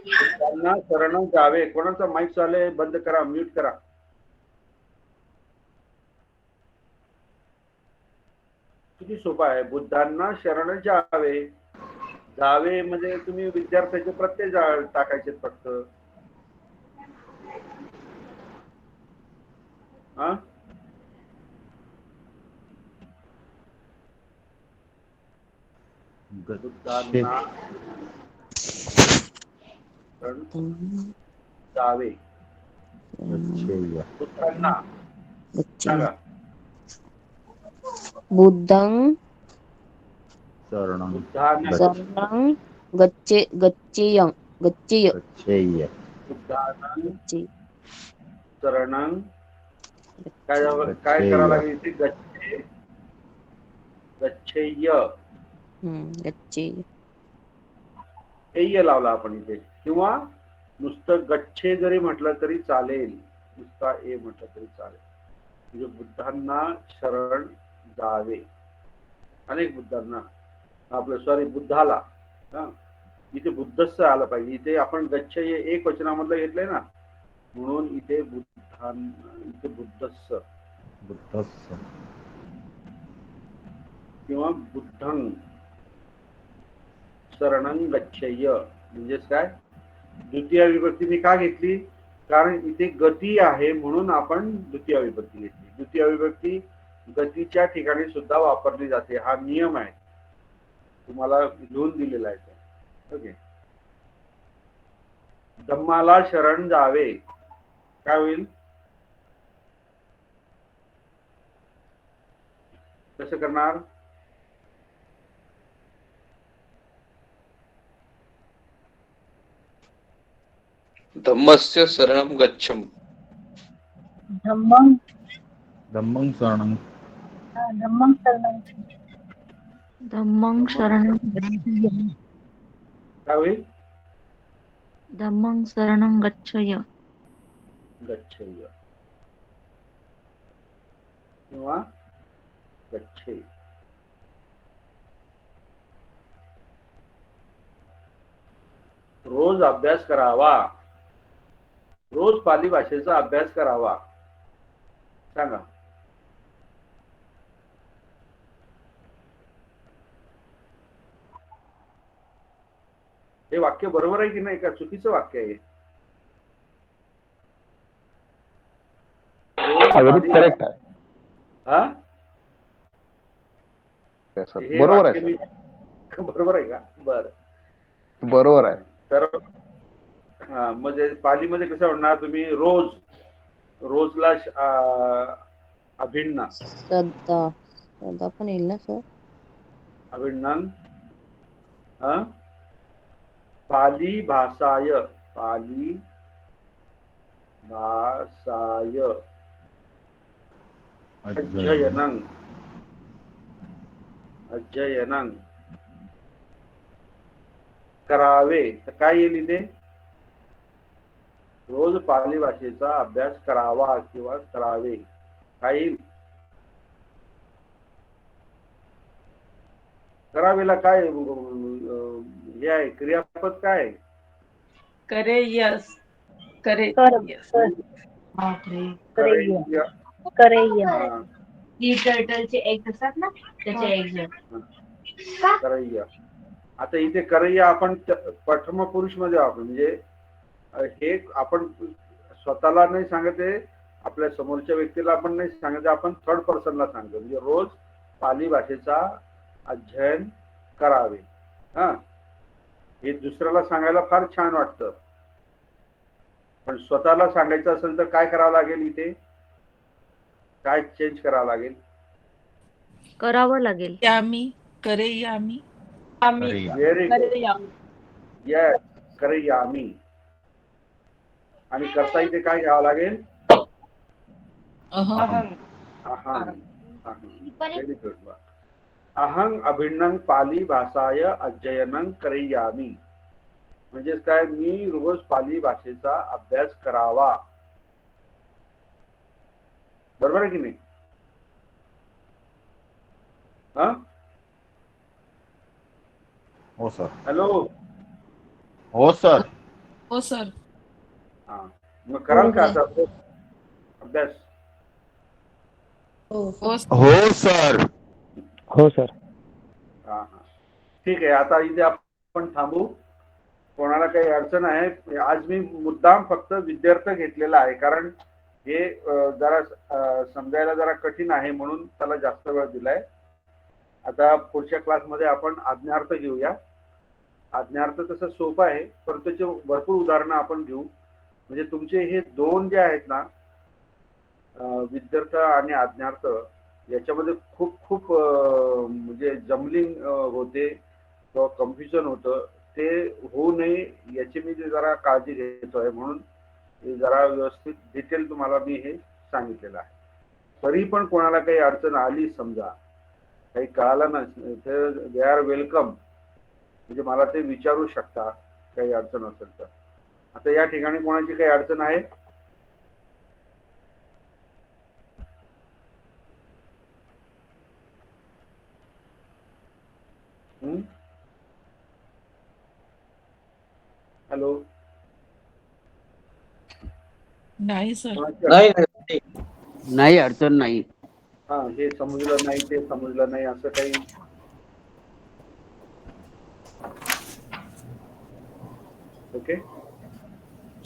बुद्धांना शरण जावे. कोणाचा माईक चालू आहे? बंद करा, म्यूट करा. किती सोपा आहे. बुद्धांना शरण जावे. जावे म्हणजे तुम्ही विद्यार्थ्याचे प्रत्यय टाकायचे फक्त. हा, बुद्धांना शरण जावे. गच्छेय. बुद्धांना सांगा. बुद्धं शरणं बुद्धांना शरणं गच्छेय. गच्छेय. बुद्धांना गच्छेय. शरणं काय करावं लागेल इथे? गच्छेय. गच्छेय. एय लावला आपण इथे, किंवा नुसतं गच्छे जरी म्हटलं तरी चालेल, नुसता ए म्हटलं तरी चालेल. म्हणजे बुद्धांना शरण जावे. अनेक बुद्धांना आपलं बुद्धाला इथे बुद्धस्स आलं पाहिजे. इथे आपण गच्छेय एक वचनामधलं घेतलंय ना, म्हणून इथे इथे बुद्धस्स किंवा बुद्धं शरणं गच्छेय. म्हणजेच काय? द्वितीय विभक्ती मी का घेतली? कारण इथे गती आहे म्हणून आपण द्वितीय विभक्ती घेतली. द्वितीय विभक्ती गतीच्या ठिकाणी सुद्धा वापरली जाते. हा नियम आहे, तुम्हाला लिहून दिलेला आहे. ओके. धम्माला शरण जावे काय होईल? कसं करणार? धम्मस्य शरणं गच्छम. धम्मं धम्मं शरणं. धम्मं शरणं. धम्मं शरणं काय होईल? धम्मं शरणं गच्छेय. गच्छेय किंवा गच्छे. रोज अभ्यास करावा. रोज पाली भाषेचा अभ्यास करावा. सांगा. हे वाक्य बरोबर आहे की नाही? का चुकीचं वाक्य आहे? अगदी करेक्ट आहे. हा, हे बरोबर वाक्य आहे. बरोबर आहे का? बर, बरोबर आहे. तर म्हणजे पालीमध्ये कसं म्हणणार तुम्ही? रोज. रोजला अभिन्न. श्रद्धा पण येईल ना सर? अभिन्नन. पाली भाषाय. पाली भाषाय अध्ययनं. अध्ययनं करावे. तर काय येईल इथे? रोज पाली भाषेचा अभ्यास करावा किंवा करावे. काय येईल? करावेला काय हे आहे? क्रियापद काय आहे? करे. यस. करे. कर करैय. हा, टर्टलचे एग असतात ना, त्याचे एग. करैया. आता इथे करैया आपण प्रथम पुरुष मध्ये वापरू. म्हणजे हे आपण स्वतःला नाही सांगत आहे, आपल्या समोरच्या व्यक्तीला आपण नाही सांगत, आपण थर्ड पर्सनला सांगतो. म्हणजे रोज पाली भाषेचा अध्ययन करावे. हा, हे दुसऱ्याला सांगायला फार छान वाटतं, पण स्वतःला सांगायचं असेल तर काय करावं लागेल? इथे काय चेंज करावं लागेल? करावं लागेल. यामी. करे यामी. Very good. येस, करैयामी. आणि करता इथे काय घ्यावं लागेल? अहं. अहं. अहं. Very good. अहं अभिन्नं पाली भाषाय अध्ययनं करिष्यामि. म्हणजेच काय, मी रोज पाली भाषेचा अभ्यास करावा. बरोबर आहे की नाही? हा, हो सर. हॅलो. हो सर. हो सर. हा, मग कराल का आता अभ्यास? हो हो सर. हो सर. हा हा, ठीक आहे. आता इथे आपण थांबू. कोणाला काही अडचण आहे? आज मी मुद्दाम फक्त विद्यार्थी घेतलेला आहे, कारण हे जरा समजायला जरा कठीण आहे म्हणून त्याला जास्त वेळ दिलाय. आता पुढच्या क्लासमध्ये आपण आज्ञार्थ घेऊया. आज्ञार्थ तसं सोपं आहे, पण त्याचे भरपूर उदाहरणं आपण घेऊ. म्हणजे तुमचे हे दोन जे आहेत ना, विद्यार्थ आणि आज्ञार्थ, याच्यामध्ये खूप खूप म्हणजे जमलिंग होते किंवा कन्फ्युजन होतं. ते होऊ नये याची मी जरा काळजी घेतोय, म्हणून जरा व्यवस्थित डिटेल तुम्हाला मी हे सांगितलेलं आहे. तरी पण कोणाला काही अडचण आली, समजा काही कळालं नसेल, तर दे आर वेलकम. म्हणजे मला ते विचारू शकता काही अडचण असेल तर. आता या ठिकाणी कोणाची काही अडचण आहे? हॅलो. नाही सर. नाही अडचण नाही. हा, हे समजलं नाही, ते समजलं नाही, असं काही? ओके.